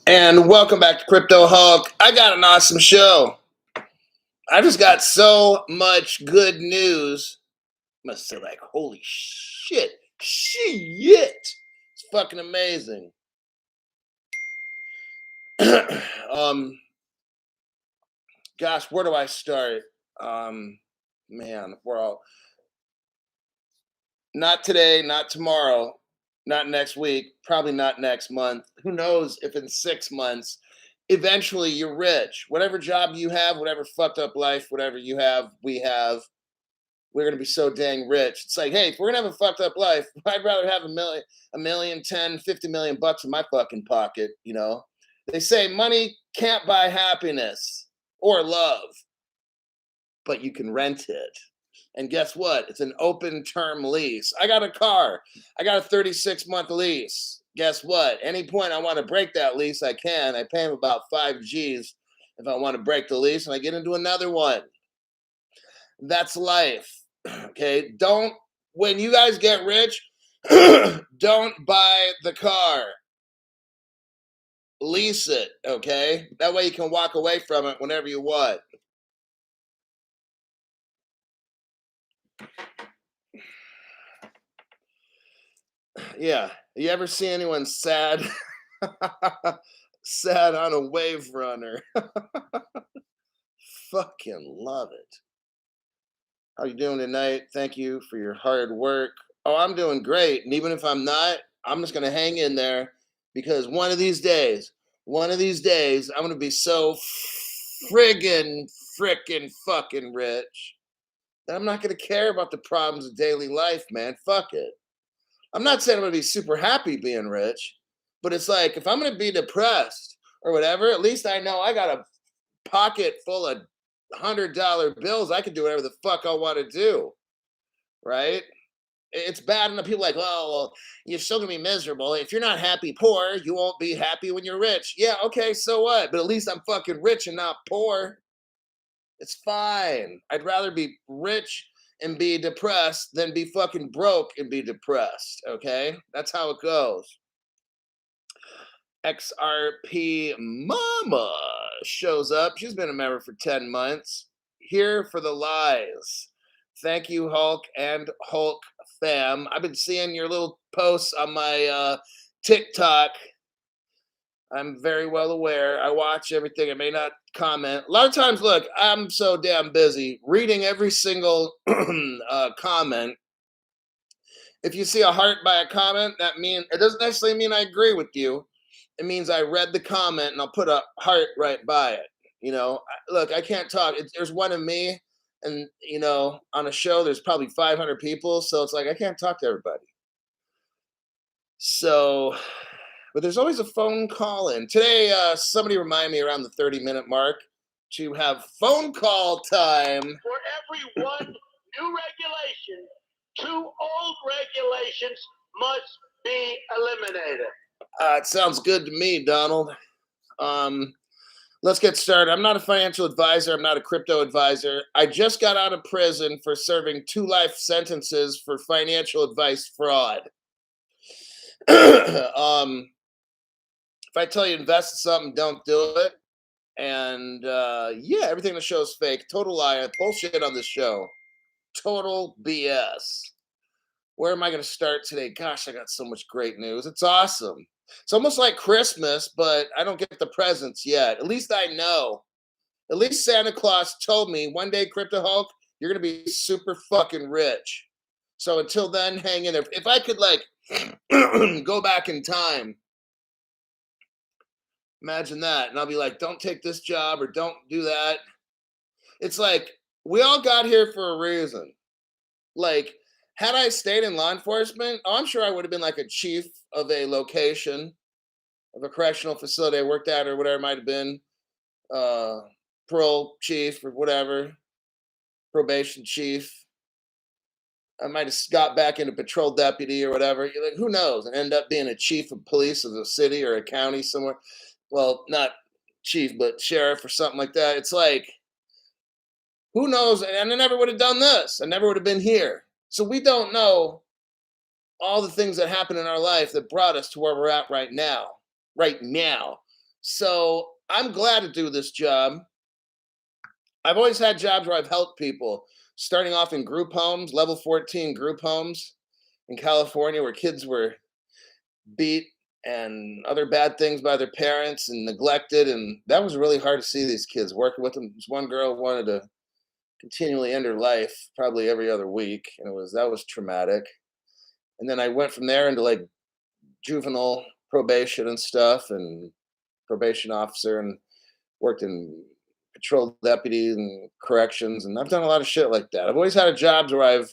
And welcome back to Crypto Hulk. I got an awesome show. I just got so much good news. Must say, like, holy shit. It's fucking amazing. um, Gosh, where do I start? Man, we're all not today, not tomorrow, not next week, probably not next month. Who knows if in 6 months, eventually you're rich. Whatever job you have, whatever fucked up life, whatever you have, we have, we're gonna be so dang rich. It's like, hey, if we're gonna have a fucked up life, I'd rather have a million, 10, 50 million bucks in my fucking pocket, you know? They say money can't buy happiness or love, but you can rent it. And guess what? It's an open term lease. I got a car. I got a 36-month lease. Guess what? Any point I want to break that lease, I can. I pay them about 5 G's if I want to break the lease and I get into another one. That's life. Okay. When you guys get rich, don't buy the car. Lease it. Okay. That way you can walk away from it whenever you want. Yeah. You ever see anyone sad? Sad on a wave runner. Fucking love it. How you doing tonight? Thank you for your hard work. Oh, I'm doing great. And even if I'm not, I'm just gonna hang in there because one of these days, I'm gonna be so frickin' fucking rich that I'm not gonna care about the problems of daily life, man. Fuck it. I'm not saying I'm gonna be super happy being rich, but it's like if I'm gonna be depressed or whatever, at least I know I got a pocket full of $100 bills. I can do whatever the fuck I want to do, right? It's bad enough people like, well, you're still gonna be miserable. If you're not happy poor, you won't be happy when you're rich. Yeah, okay, so what? But at least I'm fucking rich and not poor. It's fine. I'd rather be rich and be depressed than be fucking broke and be depressed. Okay, that's how it goes. XRP Mama shows up. She's been a member for 10 months. Here for the lies. Thank you, Hulk and Hulk fam. I've been seeing your little posts on my TikTok. I'm very well aware. I watch everything. I may not comment. A lot of times, look, I'm so damn busy reading every single comment. If you see a heart by a comment, it doesn't necessarily mean I agree with you. It means I read the comment and I'll put a heart right by it. Look, I can't talk. There's one of me, and on a show there's probably 500 people, so it's like I can't talk to everybody. So, but there's always a phone call in. Today, somebody remind me around the 30-minute mark to have phone call time. For every one new regulation, 2 old regulations must be eliminated. It sounds good to me, Donald. Let's get started. I'm not a financial advisor. I'm not a crypto advisor. I just got out of prison for serving 2 life sentences for financial advice fraud. If I tell you invest in something, don't do it. And yeah, everything in the show is fake. Total lie. Bullshit on this show. Total BS. Where am I going to start today? Gosh, I got so much great news. It's awesome. It's almost like Christmas, but I don't get the presents yet. At least I know. At least Santa Claus told me one day, Crypto Hulk, you're going to be super fucking rich. So until then, hang in there. If I could, like, go back in time, imagine that. And I'll be like, don't take this job or don't do that. It's like, we all got here for a reason. Like, had I stayed in law enforcement, I'm sure I would have been like a chief of a location, of a correctional facility I worked at or whatever it might have been, parole chief or whatever, probation chief. I might have got back into patrol deputy or whatever. You're like, who knows? And end up being a chief of police of a city or a county somewhere. Well, not chief, but sheriff or something like that. It's like, who knows? And I never would have done this. I never would have been here. So we don't know all the things that happened in our life that brought us to where we're at right now. Right now. So I'm glad to do this job. I've always had jobs where I've helped people, starting off in group homes, level 14 group homes in California, where kids were beat and other bad things by their parents and neglected. And that was really hard to see these kids. Working with them, this one girl wanted to continually end her life probably every other week, and that was traumatic. And then I went from there into like juvenile probation and stuff, and probation officer, and worked in patrol deputy and corrections, and I've done a lot of shit like that. I've always had jobs where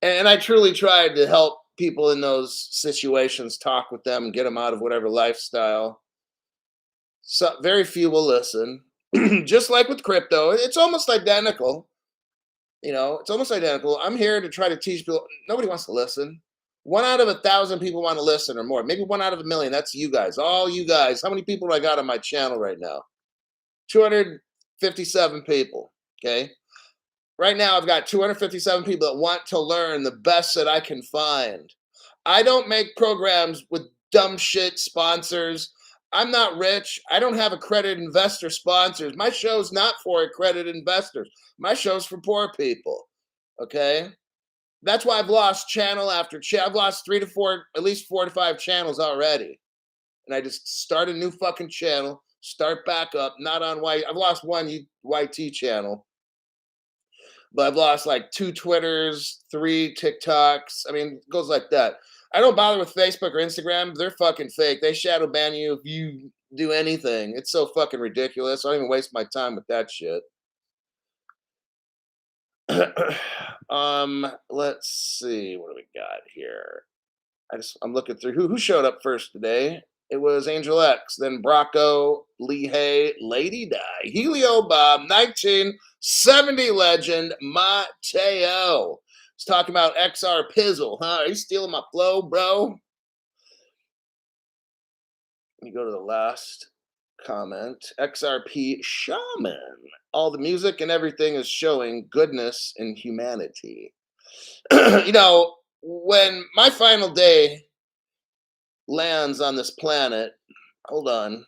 and I truly tried to help people in those situations, talk with them and get them out of whatever lifestyle. So very few will listen. Just like with crypto, it's almost identical. It's almost identical. I'm here to try to teach people. Nobody wants to listen. One out of 1,000 people want to listen, or more. Maybe one out of 1,000,000. That's you guys. All you guys. How many people do I got on my channel right now? 257 people. Okay. Right now, I've got 257 people that want to learn the best that I can find. I don't make programs with dumb shit sponsors. I'm not rich. I don't have accredited investor sponsors. My show's not for accredited investors. My show's for poor people. Okay? That's why I've lost channel after channel. I've lost 3 to 4, at least 4 to 5 channels already. And I just start a new fucking channel, start back up, not on YT. I've lost one YT channel, but I've lost like 2 Twitters, 3 TikToks. I mean, it goes like that. I don't bother with Facebook or Instagram. They're fucking fake. They shadow ban you if you do anything. It's so fucking ridiculous. I don't even waste my time with that shit. Let's see. What do we got here? I'm looking through who showed up first today. It was Angel X, then Brocco, Lee Hay, Lady Di, Helio Bob, 1970 legend, Mateo. He's talking about XR Pizzle, huh? Are you stealing my flow, bro? Let me go to the last comment. XRP Shaman. All the music and everything is showing goodness and humanity. When my final day lands on this planet, hold on.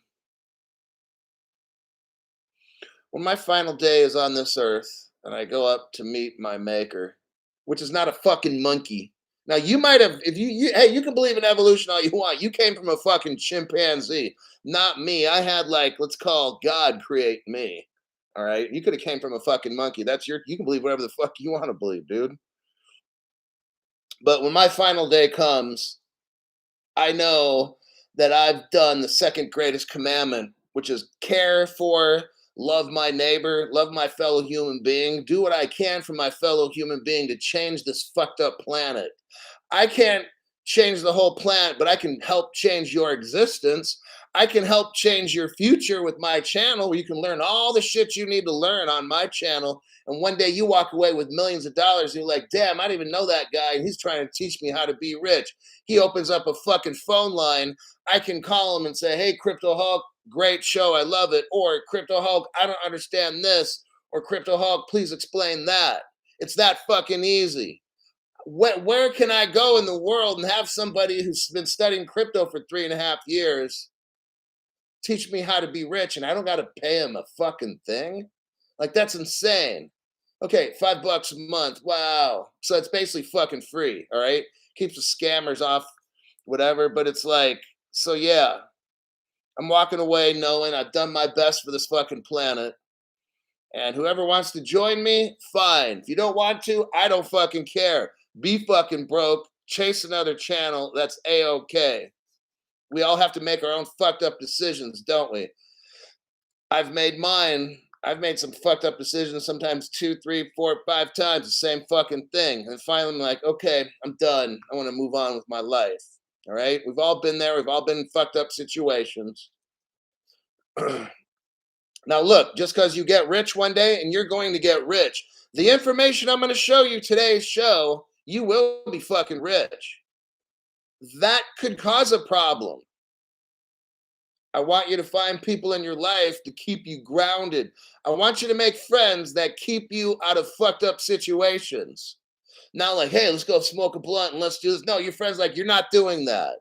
When my final day is on this earth and I go up to meet my maker, which is not a fucking monkey. Now you might have, if hey, you can believe in evolution all you want. You came from a fucking chimpanzee, not me. I had let's call God create me. All right. You could have came from a fucking monkey. You can believe whatever the fuck you want to believe, dude. But when my final day comes, I know that I've done the second greatest commandment, which is care for, love my neighbor, love my fellow human being, do what I can for my fellow human being to change this fucked up planet. I can't change the whole planet, but I can help change your existence. I can help change your future with my channel, where you can learn all the shit you need to learn on my channel. And one day you walk away with millions of dollars. And you're like, damn, I didn't even know that guy. And he's trying to teach me how to be rich. He opens up a fucking phone line. I can call him and say, hey, Crypto Hulk, great show. I love it. Or Crypto Hulk, I don't understand this. Or Crypto Hulk, please explain that. It's that fucking easy. Where can I go in the world and have somebody who's been studying crypto for 3.5 years teach me how to be rich, and I don't got to pay him a fucking thing? Like, that's insane. Okay, $5 a month. Wow. So it's basically fucking free. All right. Keeps the scammers off, whatever. But it's like, so yeah, I'm walking away knowing I've done my best for this fucking planet. And whoever wants to join me, fine. If you don't want to, I don't fucking care. Be fucking broke. Chase another channel. That's A-okay. We all have to make our own fucked up decisions, don't we? I've made mine. I've made some fucked up decisions, sometimes 2, 3, 4, 5 times the same fucking thing. And finally I'm like, okay, I'm done. I want to move on with my life. All right. We've all been there. We've all been in fucked up situations. Now, look, just because you get rich one day, and you're going to get rich, the information I'm going to show you today's show, you will be fucking rich. That could cause a problem. I want you to find people in your life to keep you grounded. I want you to make friends that keep you out of fucked up situations. Not like, hey, let's go smoke a blunt and let's do this. No, your friend's like, you're not doing that.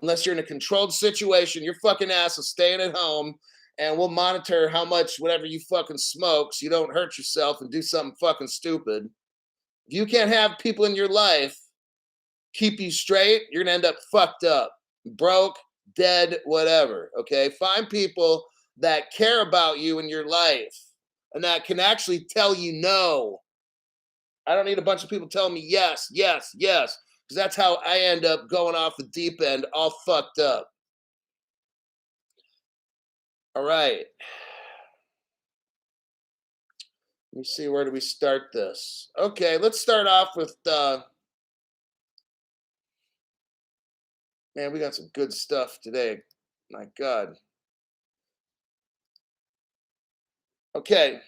unless you're in a controlled situation, your fucking ass is staying at home and we'll monitor how much whatever you fucking smoke so you don't hurt yourself and do something fucking stupid. If you can't have people in your life keep you straight, you're gonna end up fucked up, broke, dead, whatever. Okay. Find people that care about you in your life and that can actually tell you no. I don't need a bunch of people telling me yes, yes, yes, because that's how I end up going off the deep end all fucked up. All right. Let me see, where do we start this? Okay, let's start off with man, we got some good stuff today. My God. Okay.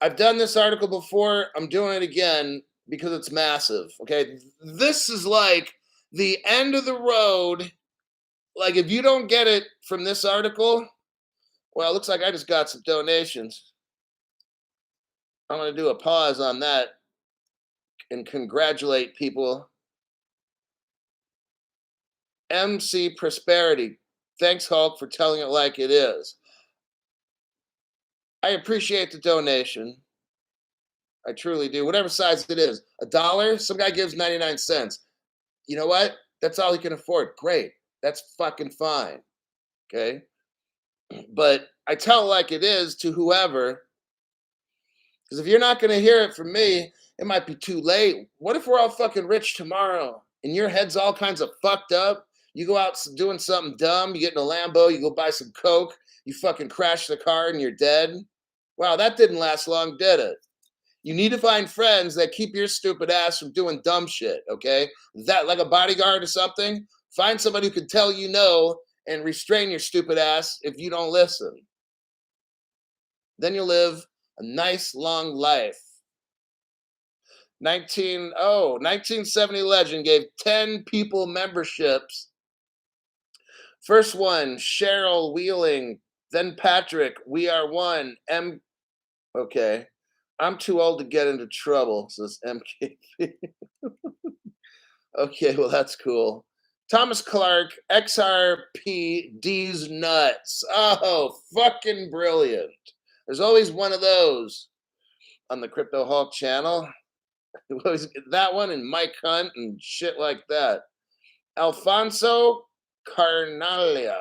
I've done this article before. I'm doing it again because it's massive. Okay. This is like the end of the road. Like, if you don't get it from this article, well, it looks like I just got some donations. I'm going to do a pause on that and congratulate people. MC Prosperity. Thanks, Hulk, for telling it like it is. I appreciate the donation. I truly do. Whatever size it is. $1, some guy gives 99 cents. You know what? That's all he can afford. Great. That's fucking fine. Okay. But I tell it like it is to whoever, because if you're not going to hear it from me, it might be too late. What if we're all fucking rich tomorrow and your head's all kinds of fucked up? You go out doing something dumb, you get in a Lambo, you go buy some Coke, you fucking crash the car and you're dead. Wow, that didn't last long, did it? You need to find friends that keep your stupid ass from doing dumb shit, okay? That, like a bodyguard or something. Find somebody who can tell you no and restrain your stupid ass if you don't listen. Then you'll live a nice long life. 1970 legend gave 10 people memberships. First one, Cheryl Wheeling, then Patrick, We Are One, okay. I'm too old to get into trouble, says MKP. Okay, well, that's cool. Thomas Clark, XRPD's nuts. Oh, fucking brilliant. There's always one of those on the Crypto Hulk channel. That one and Mike Hunt and shit like that. Alfonso Carnala.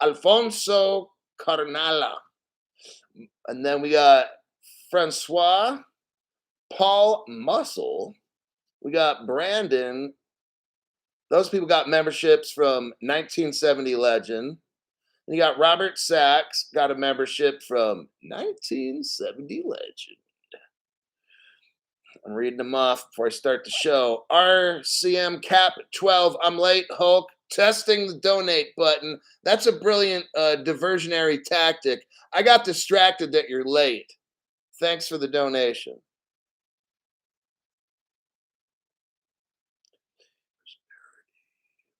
Alfonso Carnala. And then we got Francois Paul Muscle. We got Brandon. Those people got memberships from 1970 Legend. And you got Robert Sachs, got a membership from 1970 Legend. I'm reading them off before I start the show. RCM Cap 12. I'm late, Hulk. Testing the donate button. That's a brilliant diversionary tactic. I got distracted that you're late. Thanks for the donation.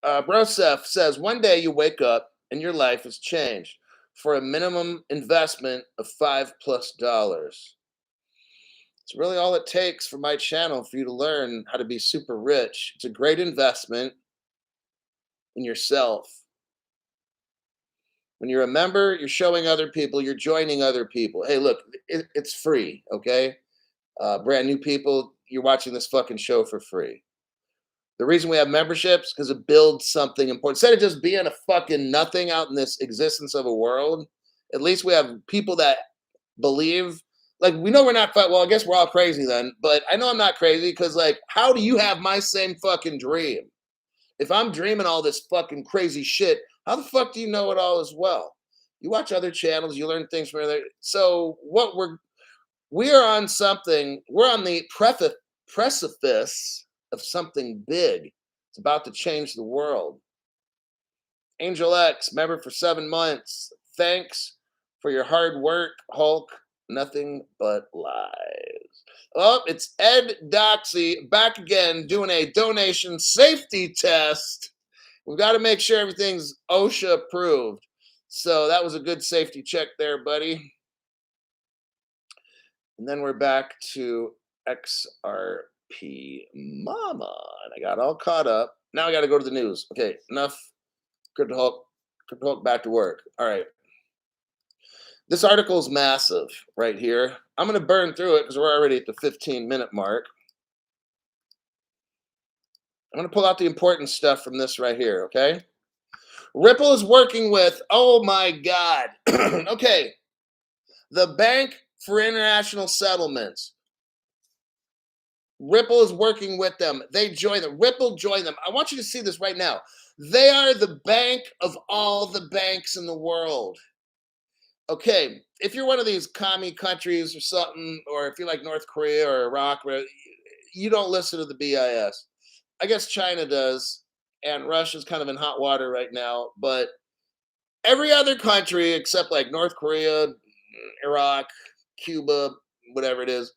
Brosef says, one day you wake up and your life has changed for a minimum investment of $5+. It's really all it takes for my channel for you to learn how to be super rich. It's a great investment in yourself. When you're a member, you're showing other people, you're joining other people. Hey, look, it's free, okay? Brand new people, you're watching this fucking show for free. The reason we have memberships because it builds something important. Instead of just being a fucking nothing out in this existence of a world, at least we have people that believe. Like, we know we're not, well, I guess we're all crazy then, but I know I'm not crazy because, like, how do you have my same fucking dream? If I'm dreaming all this fucking crazy shit, how the fuck do you know it all as well? You watch other channels, you learn things from other. So what we're on something, we're on the precipice of something big. It's about to change the world. Angel X, member for 7 months. Thanks for your hard work, Hulk. Nothing but lies. Oh, it's Ed Doxy back again doing a donation safety test. We've got to make sure everything's OSHA approved. So that was a good safety check there, buddy. And then we're back to XR Mama. And I got all caught up. Now I got to go to the news. Okay, enough. Crypto Hulk back to work. All right. This article is massive right here. I'm going to burn through it because we're already at the 15-minute mark. I'm going to pull out the important stuff from this right here, okay? Ripple is working with, oh my God. Okay. The Bank for International Settlements. Ripple is working with them. They join them. Ripple joined them. I want you to see this right now. They are the bank of all the banks in the world. Okay, if you're one of these commie countries or something, or if you're like North Korea or Iraq, you don't listen to the BIS. I guess China does, and Russia's kind of in hot water right now, but every other country except like North Korea, Iraq, Cuba, whatever it is,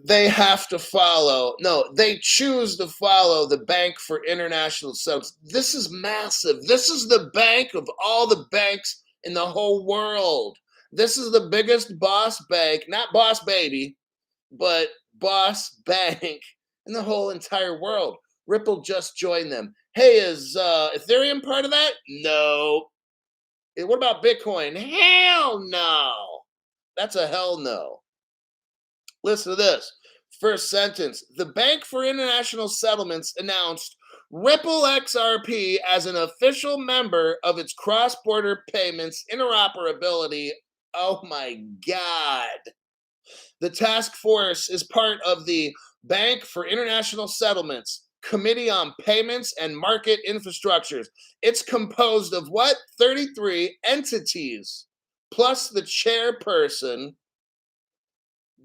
they have to follow. No, they choose to follow the Bank for International Settlements. This is massive. This is the bank of all the banks in the whole world. This is the biggest boss bank, not Boss Baby, but Boss Bank in the whole entire world. Ripple just joined them. Hey, is Ethereum part of that? No. What about Bitcoin? Hell no. That's a hell no. Listen to this. First sentence. The Bank for International Settlements announced Ripple XRP as an official member of its cross-border payments interoperability. Oh my God. The task force is part of the Bank for International Settlements Committee on Payments and Market Infrastructures. It's composed of what? 33 entities, plus the chairperson.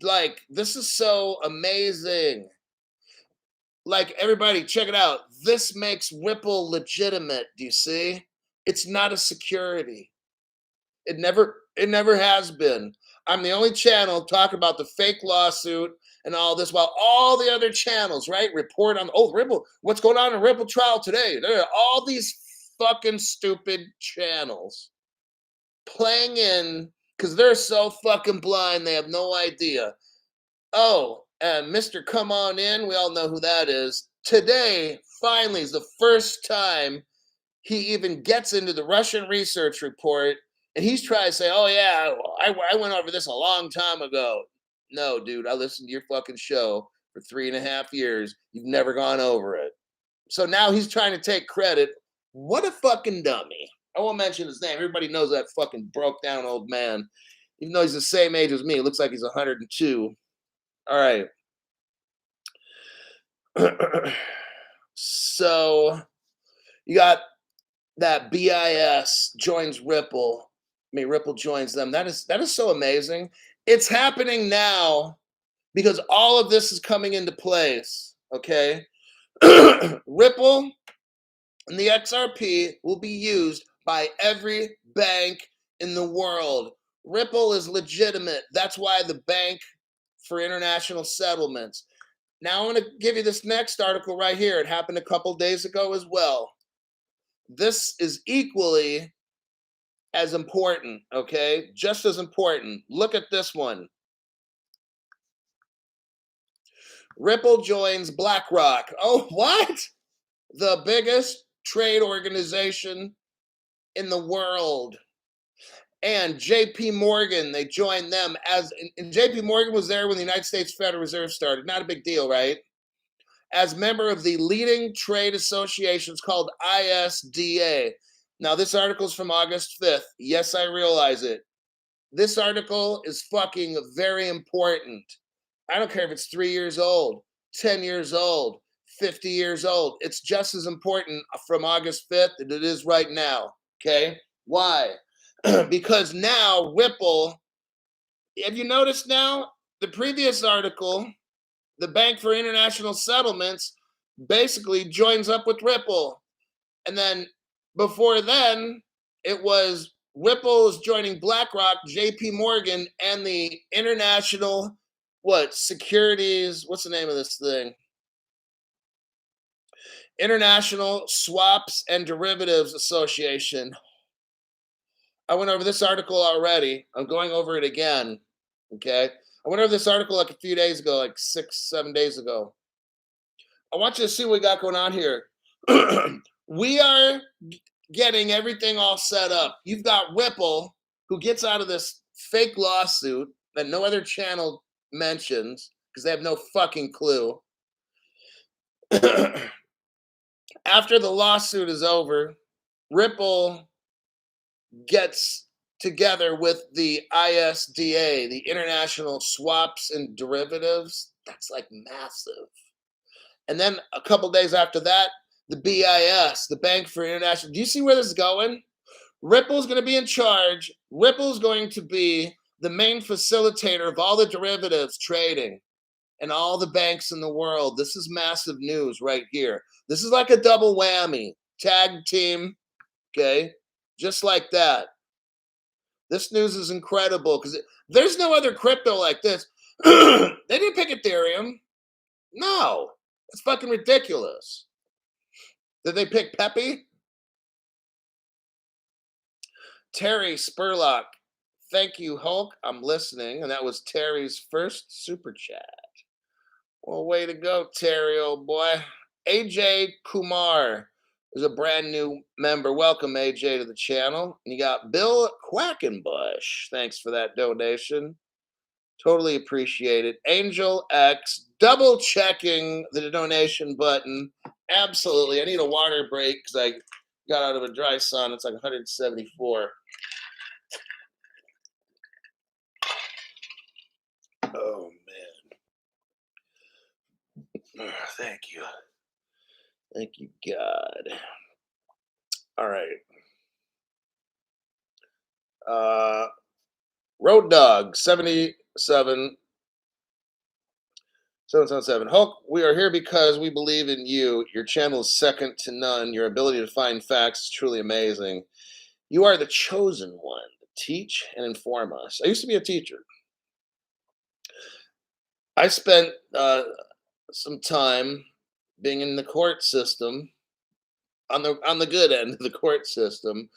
Like, this is so amazing. Like, everybody, check it out. This makes Ripple legitimate. Do you see? It's not a security. It never has been. I'm the only channel talking about the fake lawsuit and all this, while all the other channels, right, report on, oh, Ripple, what's going on in Ripple trial today? There are all these fucking stupid channels playing in because they're so fucking blind, they have no idea. Oh, and Mr. Come On In, we all know who that is. Today, finally, is the first time he even gets into the Russian research report, and he's trying to say, oh, yeah, I went over this a long time ago. No, dude, I listened to your fucking show for 3.5 years. You've never gone over it. So now he's trying to take credit. What a fucking dummy. I won't mention his name. Everybody knows that fucking broke down old man. Even though he's the same age as me, it looks like he's 102. All right. So you got that BIS joins Ripple. I mean, Ripple joins them. That is so amazing. It's happening now because all of this is coming into place. Okay. Ripple and the XRP will be used by every bank in the world. Ripple is legitimate. That's why the Bank for International Settlements. Now I'm going to give you this next article right here. It happened a couple days ago as well. This is equally as important, okay? Just as important. Look at this one. Ripple joins BlackRock. Oh, what? The biggest trade organization in the world. And JP Morgan, they joined them and JP Morgan was there when the United States Federal Reserve started. Not a big deal, right? As member of the leading trade associations called ISDA. Now, this article is from August 5th. Yes, I realize it. This article is fucking very important. I don't care if it's 3 years old, 10 years old, 50 years old. It's just as important from August 5th as it is right now. Okay? Why? Because now Ripple, have you noticed now? The previous article, the Bank for International Settlements basically joins up with Ripple. And then before then, it was Ripple is joining BlackRock, JP Morgan, and the International, Securities, what's the name of this thing? International Swaps and Derivatives Association. I went over this article already. I'm going over it again, okay? I went over this article like a few days ago, like 6, 7 days ago. I want you to see what we got going on here. We are getting everything all set up. You've got Ripple, who gets out of this fake lawsuit that no other channel mentions because they have no fucking clue. After the lawsuit is over, Ripple gets together with the ISDA, the International Swaps and Derivatives. That's like massive. And then a couple days after that, the BIS, the Bank for International. Do you see where this is going? Ripple's going to be in charge. Ripple's going to be the main facilitator of all the derivatives trading and all the banks in the world. This is massive news right here. This is like a double whammy. Tag team, okay? Just like that. This news is incredible because there's no other crypto like this. They didn't pick Ethereum. No, it's fucking ridiculous. Did they pick Pepe? Terry Spurlock, thank you, Hulk. I'm listening. And that was Terry's first super chat. Well, way to go, Terry, old boy. AJ Kumar is a brand new member. Welcome, AJ, to the channel. And you got Bill Quackenbush. Thanks for that donation. Totally appreciate it. Angel X, double checking the donation button. Absolutely. I need a water break because I got out of a dry sun. It's like 174. Oh, man. Thank you. Thank you, God. All right. Road Dog 777. Hulk, we are here because we believe in you. Your channel is second to none. Your ability to find facts is truly amazing. You are the chosen one to teach and inform us. I used to be a teacher. I spent some time being in the court system, on the good end of the court system,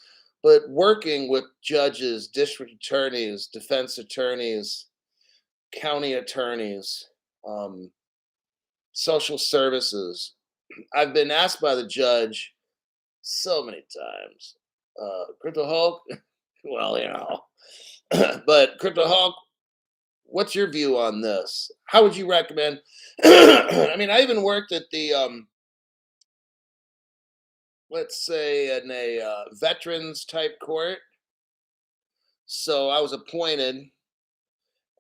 but working with judges, district attorneys, defense attorneys, county attorneys, social services. I've been asked by the judge so many times, Crypto Hulk, well, but Crypto Hulk, what's your view on this? How would you recommend? I mean, I even worked at the, let's say, in a veterans type court. So I was appointed,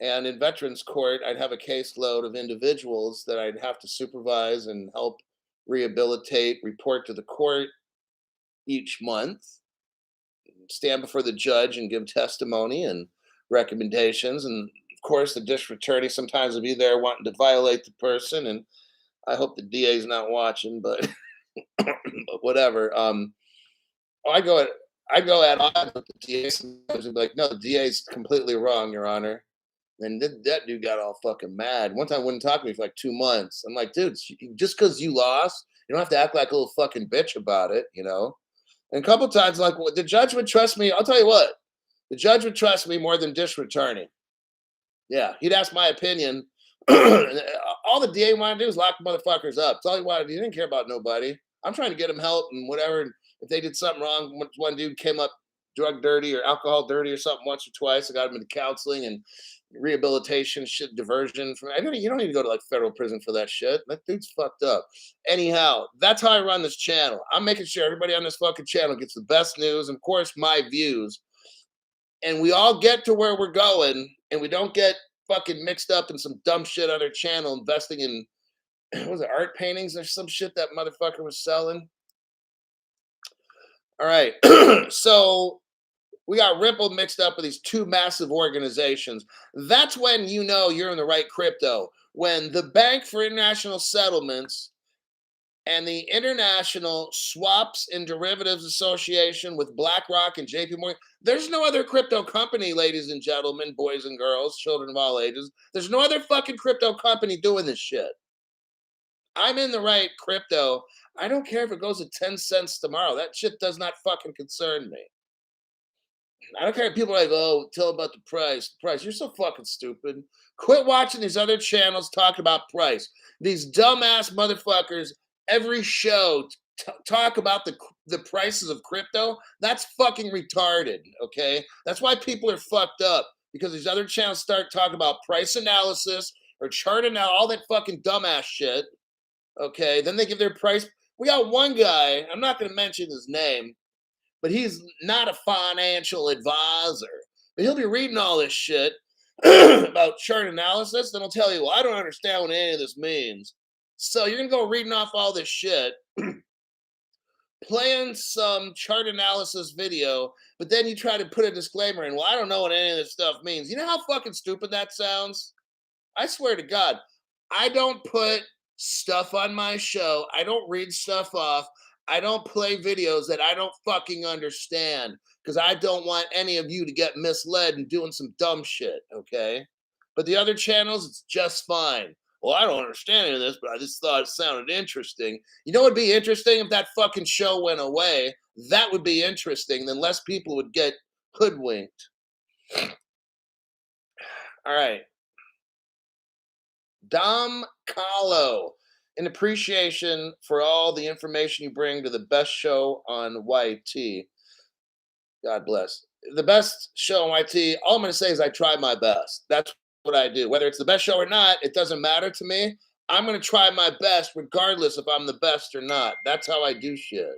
and in veterans court, I'd have a caseload of individuals that I'd have to supervise and help rehabilitate, report to the court each month, stand before the judge and give testimony and recommendations. And of course, the district attorney sometimes will be there wanting to violate the person. And I hope the DA is not watching, but, but whatever. I go at odds with the DA. Sometimes be like, no, the DA is completely wrong, Your Honor. And that dude got all fucking mad. One time wouldn't talk to me for like 2 months. I'm like, dude, just because you lost, you don't have to act like a little fucking bitch about it, And a couple times, like, well, the judge would trust me. I'll tell you what, the judge would trust me more than district attorney. Yeah, he'd ask my opinion. All the DA wanted to do is lock motherfuckers up. That's all he wanted. He didn't care about nobody. I'm trying to get him help and whatever. And if they did something wrong, one dude came up drug dirty or alcohol dirty or something once or twice, I got him into counseling and rehabilitation, shit, diversion. You don't need to go to like federal prison for that shit. That dude's fucked up. Anyhow, that's how I run this channel. I'm making sure everybody on this fucking channel gets the best news and, of course, my views. And we all get to where we're going, and we don't get fucking mixed up in some dumb shit on their channel investing in, what was it, art paintings or some shit that motherfucker was selling. All right. So we got Ripple mixed up with these two massive organizations. That's when you know you're in the right crypto. When the Bank for International Settlements and the International Swaps and Derivatives Association with BlackRock and JP Morgan, there's no other crypto company, ladies and gentlemen, boys and girls, children of all ages. There's no other fucking crypto company doing this shit. I'm in the right crypto. I don't care if it goes to 10 cents tomorrow. That shit does not fucking concern me. I don't care if people are like, oh, tell about the price. Price. You're so fucking stupid. Quit watching these other channels talking about price. These dumbass motherfuckers, every show talk about the prices of crypto. That's fucking retarded, okay? That's why people are fucked up, because these other channels start talking about price analysis or chart analysis, all that fucking dumbass shit, okay? Then they give their price. We got one guy, I'm not going to mention his name, but he's not a financial advisor. But he'll be reading all this shit about chart analysis, then he'll tell you, well, I don't understand what any of this means. So you're going to go reading off all this shit, playing some chart analysis video, but then you try to put a disclaimer in, well, I don't know what any of this stuff means. You know how fucking stupid that sounds? I swear to God, I don't put stuff on my show. I don't read stuff off. I don't play videos that I don't fucking understand, because I don't want any of you to get misled and doing some dumb shit, okay? But the other channels, it's just fine. Well, I don't understand any of this, but I just thought it sounded interesting. You know what would be interesting if that fucking show went away? That would be interesting. Then less people would get hoodwinked. All right. Dom Kahlo, in appreciation for all the information you bring to the best show on YT. God bless. The best show on YT, all I'm going to say is I try my best. That's what I do. Whether it's the best show or not, it doesn't matter to me. I'm going to try my best regardless if I'm the best or not. That's how I do shit.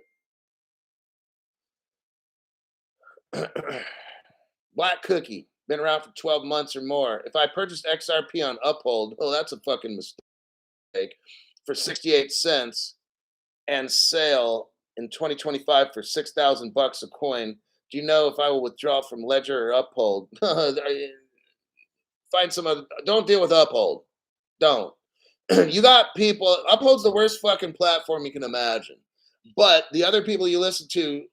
Black Cookie, been around for 12 months or more. If I purchased XRP on Uphold, oh, that's a fucking mistake, for 68 cents and sale in 2025 for $6,000 a coin, do you know if I will withdraw from Ledger or Uphold? Find some other, don't deal with Uphold. Don't. You got people, Uphold's the worst fucking platform you can imagine. But the other people you listen to,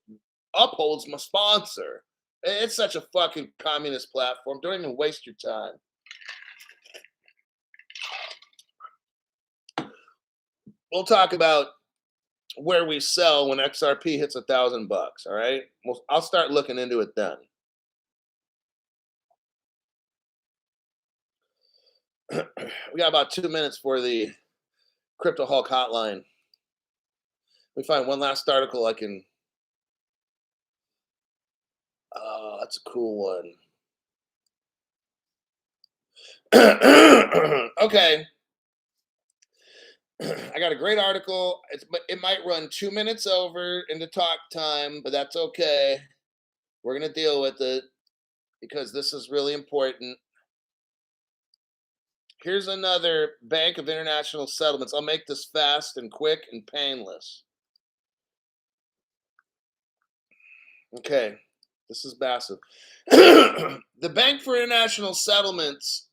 Uphold's my sponsor. It's such a fucking communist platform. Don't even waste your time. We'll talk about where we sell when XRP hits $1,000. All right, I'll start looking into it then. We got about 2 minutes for the Crypto Hulk hotline. Let me find one last article I can. Oh, that's a cool one. Okay. I got a great article. It might run 2 minutes over into talk time, but that's okay. We're going to deal with it because this is really important. Here's another Bank of International Settlements. I'll make this fast and quick and painless. Okay, this is massive. The Bank for International Settlements,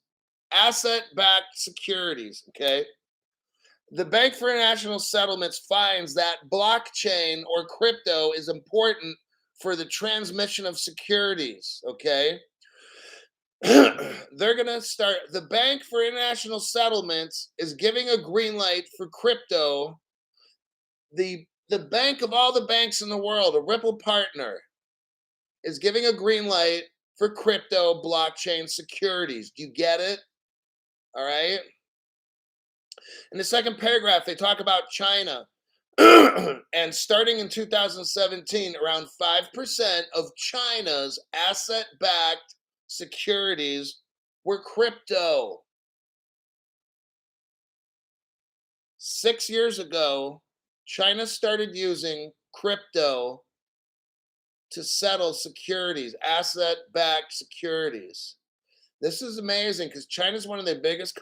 asset-backed securities, okay? The Bank for International Settlements finds that blockchain or crypto is important for the transmission of securities, okay? They're going to start, the Bank for International Settlements is giving a green light for crypto. The bank of all the banks in the world, a Ripple partner, is giving a green light for crypto blockchain securities. Do you get it? All right. In the second paragraph, they talk about China. And starting in 2017, around 5% of China's asset-backed securities were crypto. 6 years ago, China started using crypto to settle securities, asset-backed securities. This is amazing because China is one of the biggest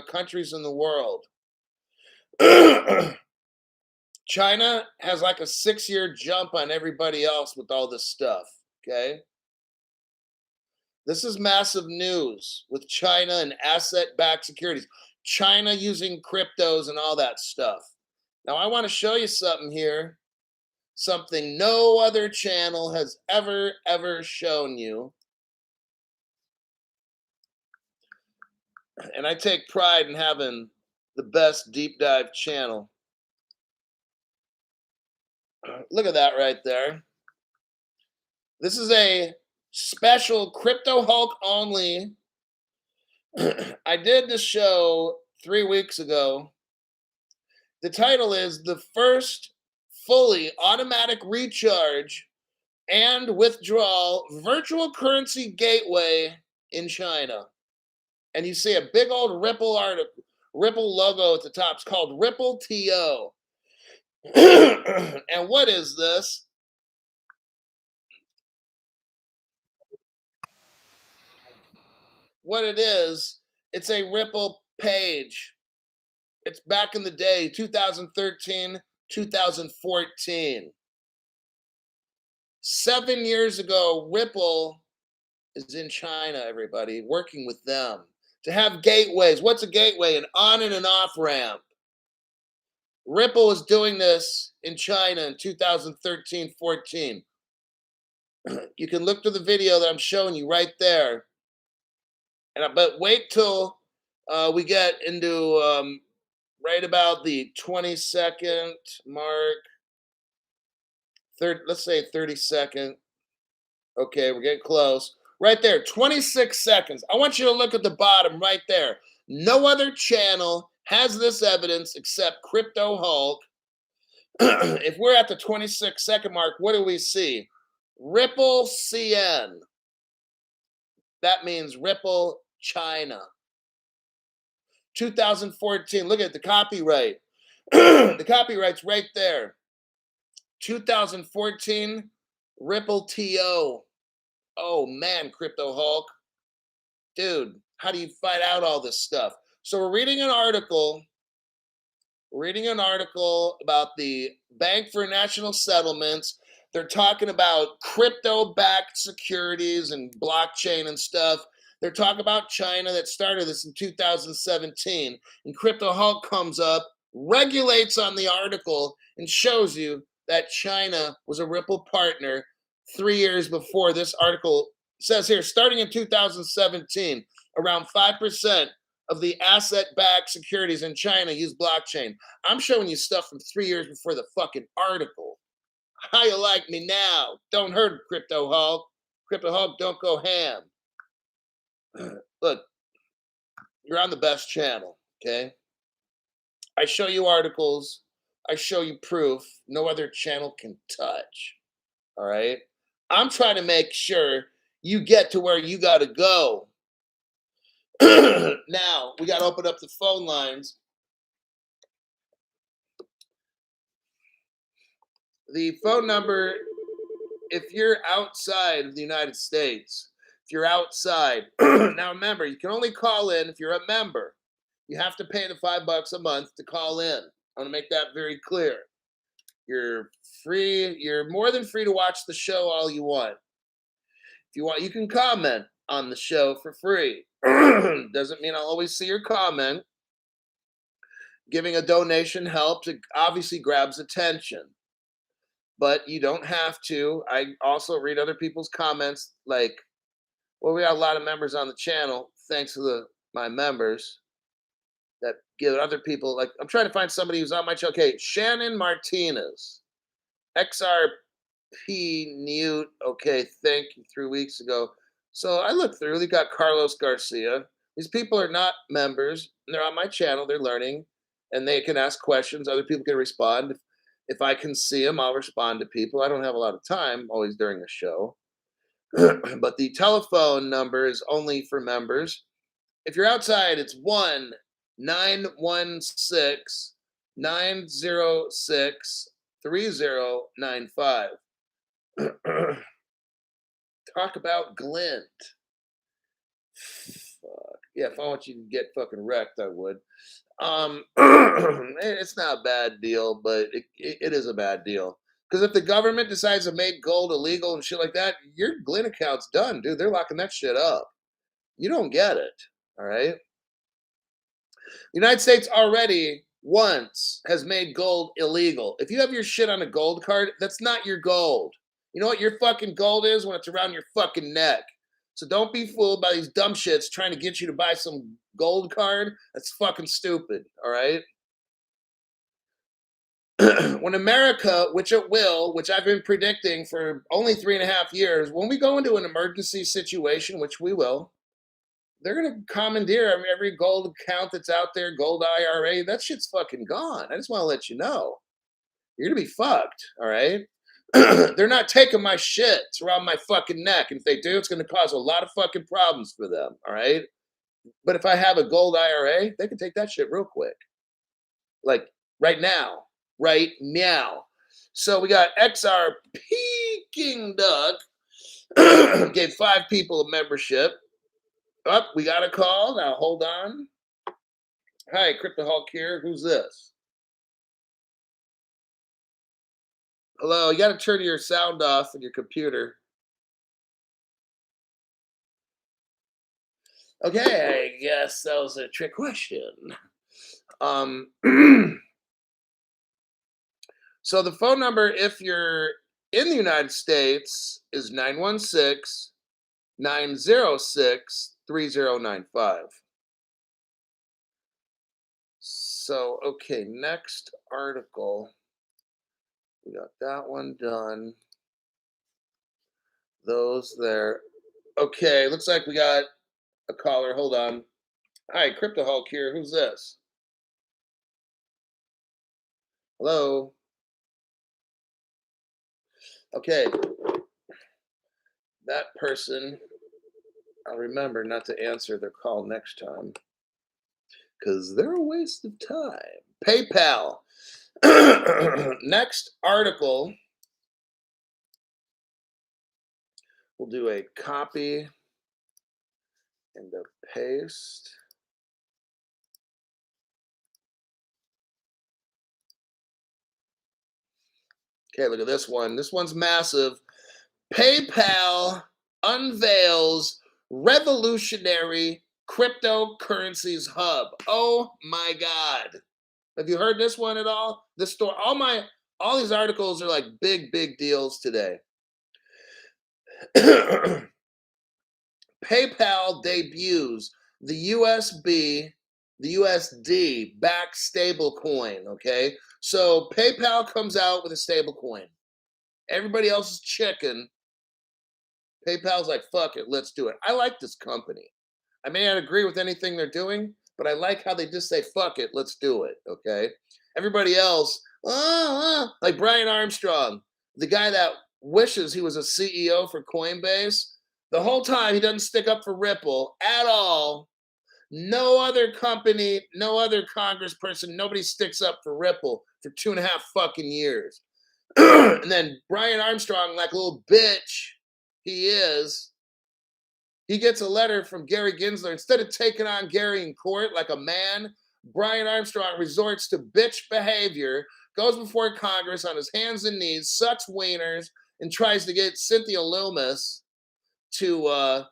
countries in the world. China has like a 6-year jump on everybody else with all this stuff, okay? This is massive news with China and asset-backed securities. China using cryptos and all that stuff. Now, I want to show you something here. Something no other channel has ever shown you. And I take pride in having the best deep dive channel. Look at that right there. This is a special Crypto Hulk only. I did the show 3 weeks ago. The title is The First Fully Automatic Recharge and Withdrawal Virtual Currency Gateway in China. And you see a big old Ripple logo at the top. It's called Ripple TO. And what is this? What it is, it's a Ripple page. It's back in the day, 2013, 2014. 7 years ago, Ripple is in China, everybody, working with them to have gateways. What's a gateway? An on and an off ramp. Ripple was doing this in China in 2013, 14. You can look to the video that I'm showing you right there. But wait till we get into right about the 20-second mark. Let's say 30-second. Okay, we're getting close. Right there, 26 seconds. I want you to look at the bottom right there. No other channel has this evidence except Crypto Hulk. If we're at the 26-second mark, what do we see? Ripple CN. That means Ripple China. 2014. Look at the copyright. The copyright's right there. 2014, Ripple TO. Oh man, Crypto Hulk. Dude, how do you find out all this stuff? So we're reading an article. About the Bank for National Settlements. They're talking about crypto-backed securities and blockchain and stuff. They're talking about China that started this in 2017. And Crypto Hulk comes up, regulates on the article, and shows you that China was a Ripple partner 3 years before this article says here, starting in 2017, around 5% of the asset-backed securities in China use blockchain. I'm showing you stuff from 3 years before the fucking article. How you like me now? Don't hurt Crypto Hulk. Crypto Hulk, don't go ham. Look, you're on the best channel, okay? I show you articles. I show you proof no other channel can touch, all right? I'm trying to make sure you get to where you got to go. Now, we got to open up the phone lines. The phone number, if you're outside of the United States, if you're outside, now remember, you can only call in if you're a member. You have to pay the $5 a month to call in. I want to make that very clear. You're free. You're more than free to watch the show all you want. If you want, you can comment on the show for free. Doesn't mean I'll always see your comment. Giving a donation helps. It obviously grabs attention. But you don't have to. I also read other people's comments. Like, well, we got a lot of members on the channel. Thanks to my members that give other people. Like, I'm trying to find somebody who's on my channel. Okay, Shannon Martinez, XRP Newt. Okay, thank you. 3 weeks ago. So I looked through. They got Carlos Garcia. These people are not members. They're on my channel. They're learning, and they can ask questions. Other people can respond. If I can see them, I'll respond to people. I don't have a lot of time always during the show. But the telephone number is only for members. If you're outside, it's 1-916-906-3095. Talk about Glint. Fuck. Yeah, if I want you to get fucking wrecked, I would. It's not a bad deal, but it is a bad deal. Because if the government decides to make gold illegal and shit like that, your Glint account's done, dude. They're locking that shit up. You don't get it, all right? The United States already once has made gold illegal. If you have your shit on a gold card, that's not your gold. You know what your fucking gold is? When it's around your fucking neck. So don't be fooled by these dumb shits trying to get you to buy some gold card. That's fucking stupid, all right? When America, which it will, which I've been predicting for only 3.5 years, when we go into an emergency situation, which we will, they're going to commandeer every gold account that's out there, gold IRA. That shit's fucking gone. I just want to let you know. You're going to be fucked. All right. They're not taking my shit. It's around my fucking neck. And if they do, it's going to cause a lot of fucking problems for them. All right. But if I have a gold IRA, they can take that shit real quick. Like right now. Right now. So we got XR Peking Duck. Gave 5 people a membership. Up, we got a call. Now hold on. Hi, Crypto Hulk here. Who's this? Hello, you got to turn your sound off on your computer. Okay, I guess that was a trick question. So the phone number, if you're in the United States, is 916-906-3095. So, okay, next article. We got that one done. Those there. Okay, looks like we got a caller. Hold on. Hi, Crypto Hulk here. Who's this? Hello. Okay, that person. I'll remember not to answer their call next time because they're a waste of time. PayPal. Next article. We'll do a copy and a paste. Okay, look at this one. This one's massive. PayPal unveils revolutionary cryptocurrencies hub. Oh my God. Have you heard this one at all? This story, all these articles are like big deals today. PayPal debuts the USD backed stable coin. Okay. So PayPal comes out with a stable coin. Everybody else is chicken. PayPal's like, fuck it, let's do it. I like this company. I may not agree with anything they're doing, but I like how they just say, fuck it, let's do it. Okay. Everybody else, like Brian Armstrong, the guy that wishes he was a CEO for Coinbase, the whole time he doesn't stick up for Ripple at all. No other company, no other congressperson, nobody sticks up for Ripple for 2.5 fucking years. And then Brian Armstrong, like a little bitch he is, he gets a letter from Gary Gensler. Instead of taking on Gary in court like a man, Brian Armstrong resorts to bitch behavior, goes before Congress on his hands and knees, sucks wieners, and tries to get Cynthia Loomis to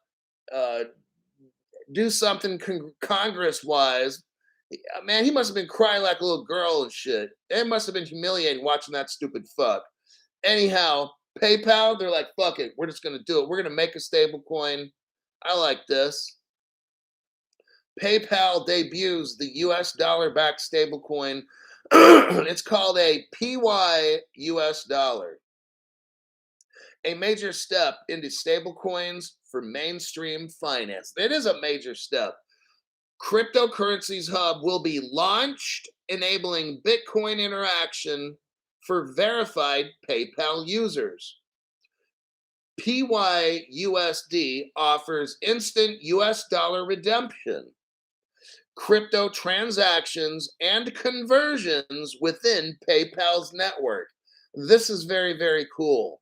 do something Congress-wise. Man, he must have been crying like a little girl and shit. It must have been humiliating watching that stupid fuck. Anyhow, PayPal, they're like, fuck it, we're just going to do it. We're going to make a stable coin. I like this. PayPal debuts the US dollar-backed stablecoin. It's called a PY US dollar. A major step into stablecoins for mainstream finance. It is a major step. Cryptocurrencies Hub will be launched, enabling Bitcoin interaction for verified PayPal users. PYUSD offers instant US dollar redemption, crypto transactions, and conversions within PayPal's network. This is very cool.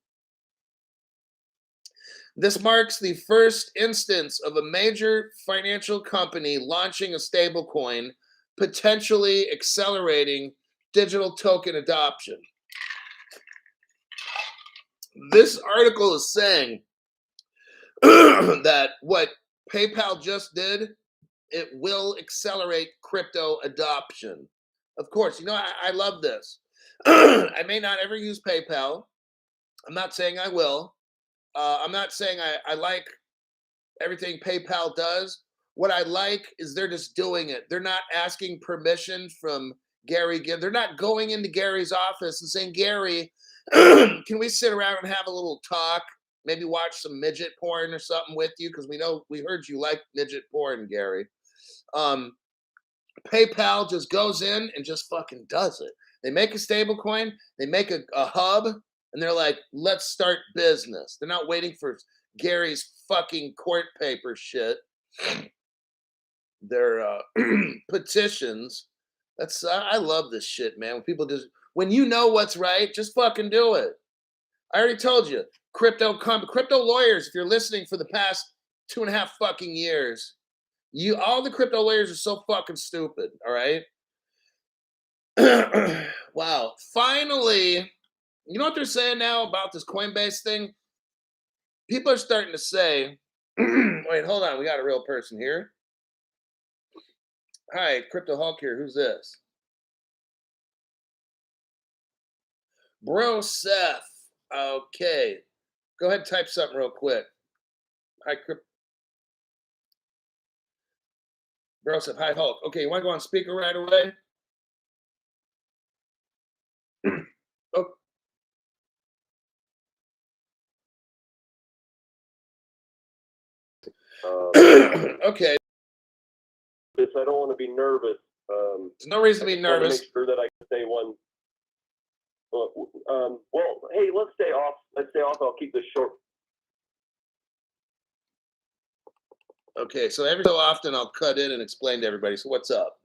This marks the first instance of a major financial company launching a stablecoin, potentially accelerating digital token adoption. This article is saying that what PayPal just did, it will accelerate crypto adoption. Of course, I love this. I may not ever use PayPal. I'm not saying I will. I'm not saying I like everything PayPal does. What I like is they're just doing it. They're not asking permission from Gary Gibb. They're not going into Gary's office and saying, Gary, can we sit around and have a little talk? Maybe watch some midget porn or something with you, because we heard you like midget porn, Gary. PayPal just goes in and just fucking does it. They make a stable coin, they make a hub, and they're like, let's start business. They're not waiting for Gary's fucking court paper shit. Their petitions. I love this shit, man. When you know what's right, just fucking do it. I already told you, crypto lawyers, if you're listening for the past 2.5 fucking years, all the crypto lawyers are so fucking stupid, all right? Wow. Finally, you know what they're saying now about this Coinbase thing? People are starting to say, wait, hold on, we got a real person here. Hi, Crypto Hulk here. Who's this? Bro Seth. Okay. Go ahead and type something real quick. Hi, Bro Seth. Hi, Hulk. Okay, you want to go on speaker right away? Oh. Okay. I don't want to be nervous. There's no reason to be nervous. Make sure that I can say one. Well, hey, let's stay off. I'll keep this short. Okay, so every so often I'll cut in and explain to everybody. So what's up?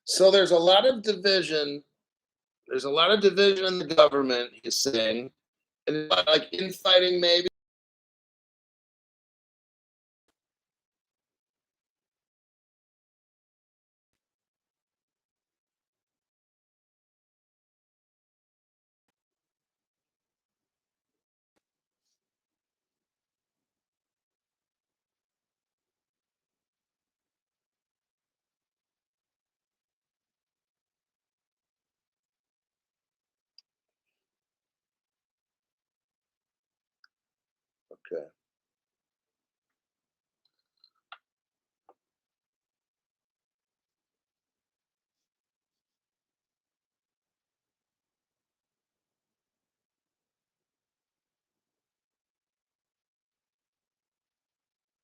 So there's a lot of division. There's a lot of division in the government, he's saying. And like infighting, maybe. Okay.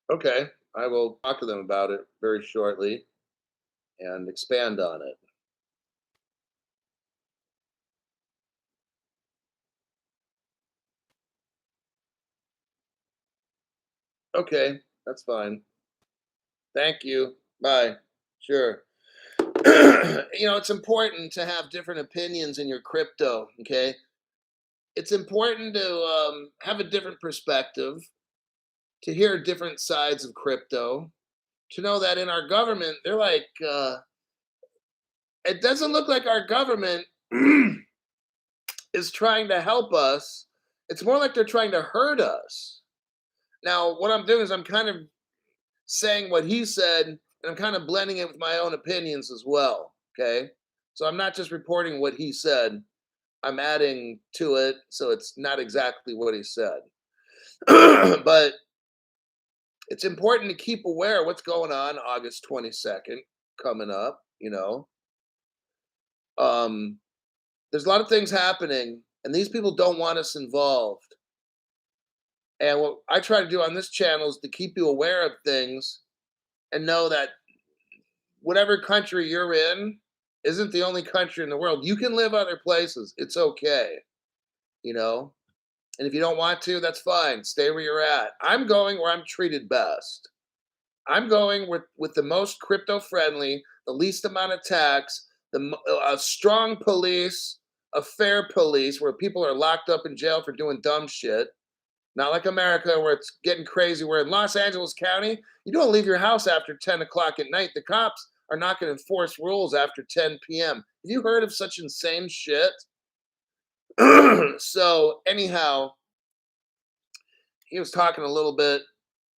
Okay. I will talk to them about it very shortly and expand on it. Okay, that's fine. Thank you. Bye. Sure. It's important to have different opinions in your crypto. Okay. It's important to have a different perspective, to hear different sides of crypto, to know that in our government, they're like, it doesn't look like our government is trying to help us. It's more like they're trying to hurt us. Now, what I'm doing is I'm kind of saying what he said, and I'm kind of blending it with my own opinions as well. Okay. So I'm not just reporting what he said, I'm adding to it. So it's not exactly what he said. But it's important to keep aware of what's going on August 22nd coming up, There's a lot of things happening, and these people don't want us involved. And what I try to do on this channel is to keep you aware of things and know that whatever country you're in isn't the only country in the world. You can live other places. It's okay, And if you don't want to, that's fine. Stay where you're at. I'm going where I'm treated best. I'm going with the most crypto friendly, the least amount of tax, a strong police, a fair police where people are locked up in jail for doing dumb shit. Not like America where it's getting crazy. Where in Los Angeles County, you don't leave your house after 10 o'clock at night. The cops are not going to enforce rules after 10 p.m. Have you heard of such insane shit? So, anyhow, he was talking a little bit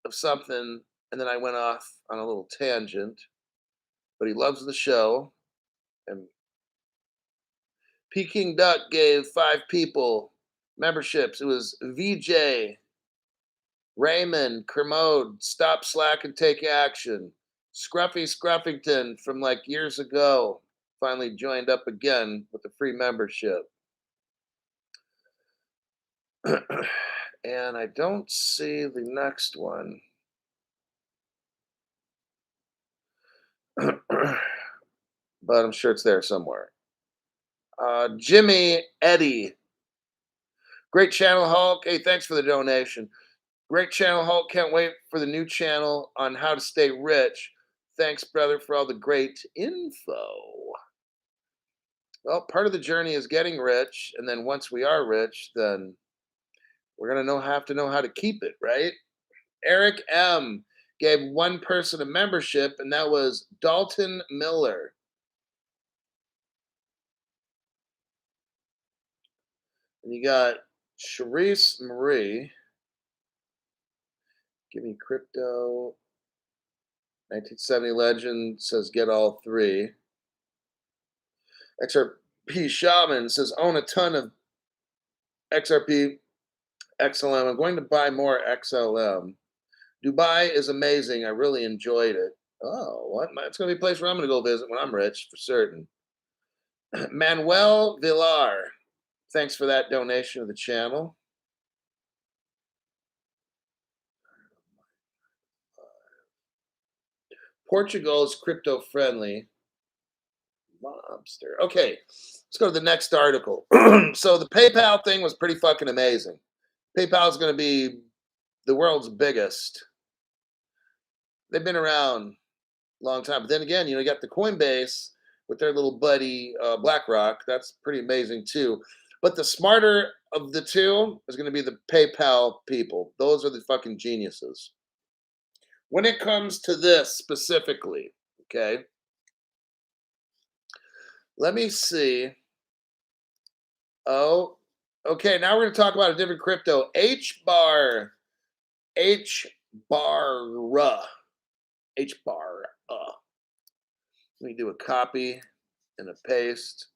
of something, and then I went off on a little tangent. But he loves the show, and Peking Duck gave 5 people memberships. It was VJ, Raymond, Kermode, Stop Slack and Take Action, Scruffy Scruffington from like years ago finally joined up again with the free membership. And I don't see the next one. But I'm sure it's there somewhere. Jimmy Eddie. Great channel, Hulk. Hey, thanks for the donation. Great channel, Hulk. Can't wait for the new channel on how to stay rich. Thanks, brother, for all the great info. Well, part of the journey is getting rich. And then once we are rich, then we're going to have to know how to keep it, right? Eric M. gave one person a membership, and that was Dalton Miller. And you got Charisse Marie. Give me crypto. 1970 legend says get all 3. XRP Shaman says own a ton of XRP XLM. I'm going to buy more XLM. Dubai is amazing. I really enjoyed it. Oh, what? It's going to be a place where I'm going to go visit when I'm rich, for certain. Manuel Villar. Thanks for that donation to the channel. Portugal is crypto friendly. Lobster. Okay, let's go to the next article. So the PayPal thing was pretty fucking amazing. PayPal is going to be the world's biggest. They've been around a long time. But then again, you got the Coinbase with their little buddy BlackRock. That's pretty amazing too. But the smarter of the two is going to be the PayPal people. Those are the fucking geniuses. When it comes to this specifically, okay, let me see. Oh, okay. Now we're going to talk about a different crypto. HBAR. HBAR. Let me do a copy and a paste.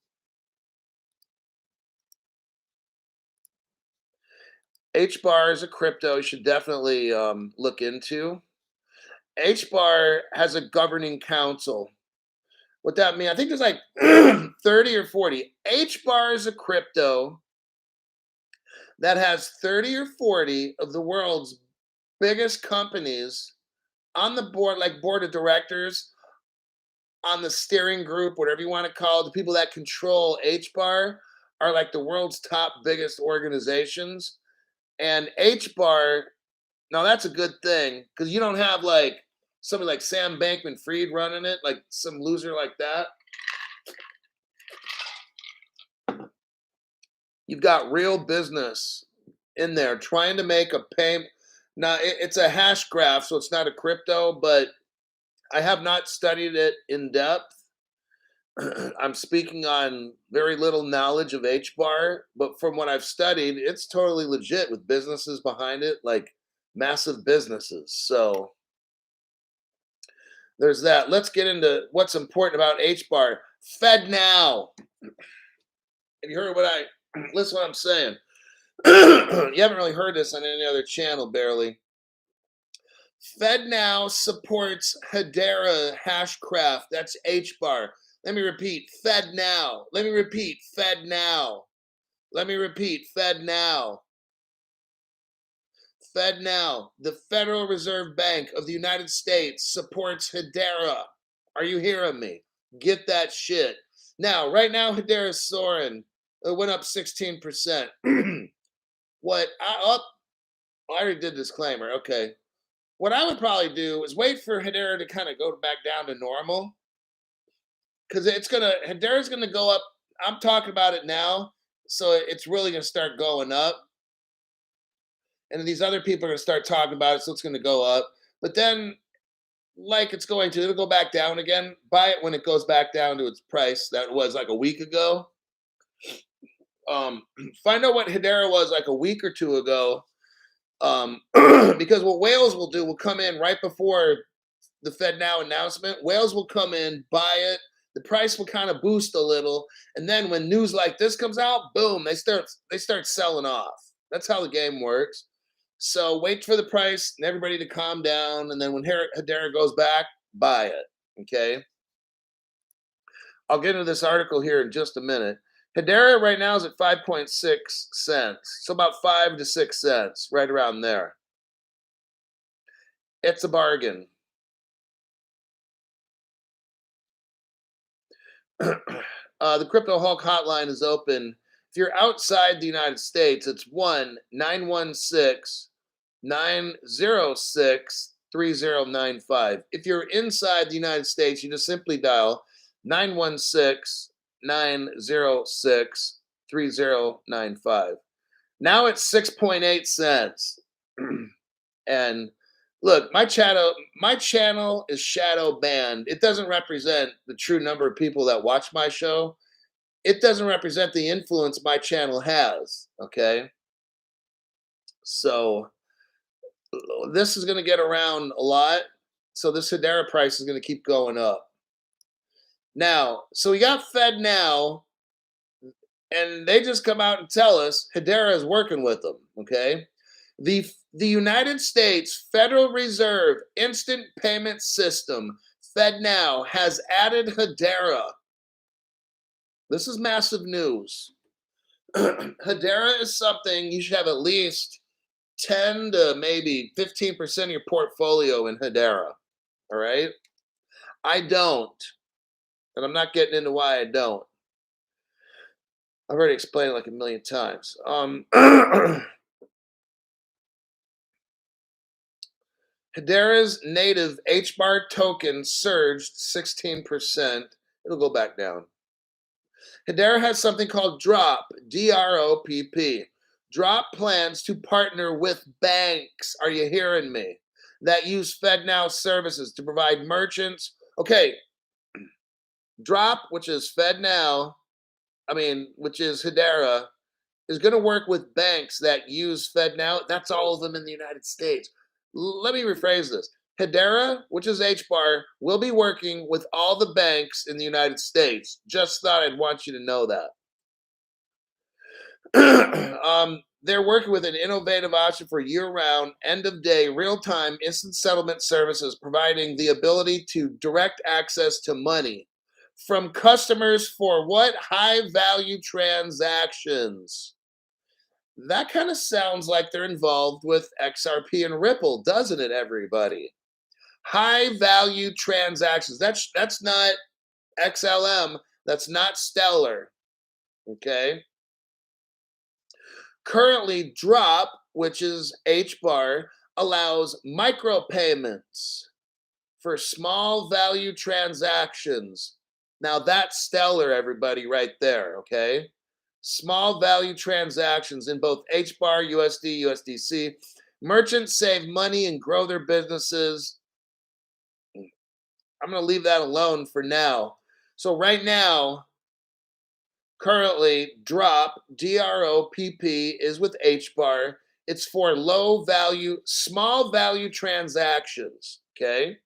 HBAR is a crypto you should definitely look into. HBAR has a governing council. What that means, I think there's like 30 or 40. HBAR is a crypto that has 30 or 40 of the world's biggest companies on the board, like board of directors, on the steering group, whatever you want to call it. The people that control HBAR are like the world's top biggest organizations. And HBAR, now that's a good thing because you don't have like somebody like Sam Bankman-Fried running it, like some loser like that. You've got real business in there trying to make a payment. Now, it's a hash graph, so it's not a crypto, but I have not studied it in depth. I'm speaking on very little knowledge of HBAR, but from what I've studied, it's totally legit with businesses behind it, like massive businesses. So there's that. Let's get into what's important about HBAR. FedNow. Have you heard listen to what I'm saying? You haven't really heard this on any other channel, barely. FedNow supports Hedera Hashcraft. That's HBAR. Let me repeat, FedNow. Let me repeat, FedNow. Let me repeat, FedNow. FedNow, the Federal Reserve Bank of the United States, supports Hedera. Are you hearing me? Get that shit. Now, right now, Hedera's soaring. It went up 16%. I already did disclaimer. Okay. What I would probably do is wait for Hedera to kind of go back down to normal. Because Hedera's going to go up. I'm talking about it now. So it's really going to start going up. and these other people are going to start talking about it, so it's going to go up. But then, like it's going to, it'll go back down again. Buy it when it goes back down to its price that was like a week ago. Find out what Hedera was like a week or two ago. Because what whales will do will come in right before the Fed Now announcement. Whales will come in, buy it. The price will kind of boost a little, and then when news like this comes out, boom, they start selling off. That's how the game works. So wait for the price and everybody to calm down, and then when Hedera goes back, buy it. Okay. I'll get into this article here in just a minute. Hedera right now is at 5.6 cents, so about 5 to 6 cents, right around there. It's a bargain. The Crypto Hulk hotline is open. If you're outside the United States, it's 1-916-906-3095. If you're inside the United States, you just simply dial 916-906-3095. Now it's 6.8 cents. And look, my channel is shadow banned. It doesn't represent the true number of people that watch my show. It doesn't represent the influence my channel has, okay? So this is going to get around a lot. So this Hedera price is going to keep going up. Now, so we got Fed Now, and they just come out and tell us Hedera is working with them, okay? The United States Federal Reserve Instant Payment System, Fed Now, has added Hedera. This is massive news. Hedera is something you should have at least 10 to maybe 15% of your portfolio in Hedera. All right? I don't. And I'm not getting into why I don't. I've already explained it like a million times. Hedera's native HBAR token surged 16%. It'll go back down. Hedera has something called Drop, D-R-O-P-P. Drop plans to partner with banks, are you hearing me, that use FedNow services to provide merchants. Okay, Drop, which is which is Hedera, is going to work with banks that use FedNow. That's all of them in the United States. Let me rephrase this. Hedera, which is HBAR, will be working with all the banks in the United States. Just thought I'd want you to know that. They're working with an innovative option for year-round, end-of-day, real-time instant settlement services, providing the ability to direct access to money from customers for what? High-value transactions. That kind of sounds like they're involved with XRP and Ripple, doesn't it, everybody? High-value transactions. That's not XLM. That's not Stellar. Okay? Currently, Drop, which is HBAR, allows micropayments for small value transactions. Now that's Stellar, everybody, right there, okay? Small value transactions in both HBAR, USD, USDC. Merchants save money and grow their businesses. I'm going to leave that alone for now. So right now, currently, Drop, D-R-O-P-P, is with HBAR. It's for low value, small value transactions, okay?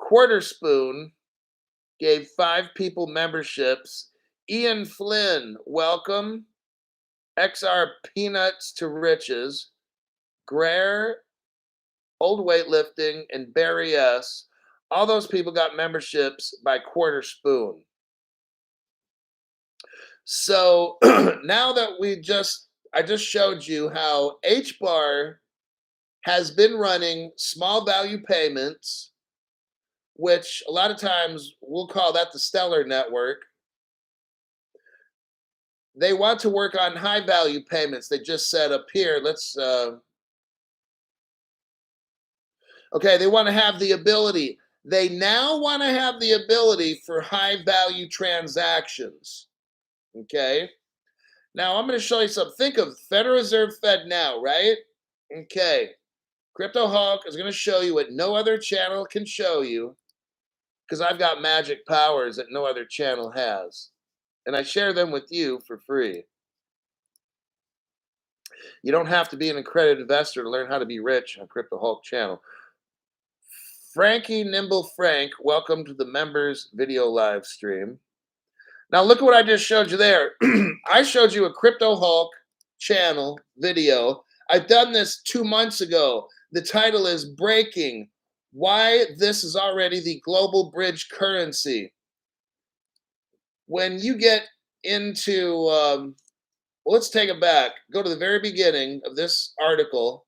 Quarterspoon gave 5 people memberships. Ian Flynn, welcome. XR Peanuts to Riches. Greer, Old Weightlifting, and Barry S. All those people got memberships by Quarterspoon. So now that I just showed you how HBAR has been running small value payments, which a lot of times we'll call that the Stellar network. They want to work on high value payments. They just said up here, okay, they want to have the ability. They now want to have the ability for high value transactions. Okay. Now I'm going to show you something. Think of Federal Reserve Fed now, right? Okay. Crypto Hawk is going to show you what no other channel can show you because I've got magic powers that no other channel has. And I share them with you for free. You don't have to be an accredited investor to learn how to be rich on Crypto Hulk channel. Frankie Nimble Frank, welcome to the members video live stream. Now look at what I just showed you there. I showed you a Crypto Hulk channel video. I've done this 2 months ago. The title is Breaking Why This is Already the Global Bridge Currency. When you get into, well, let's take it back. Go to the very beginning of this article.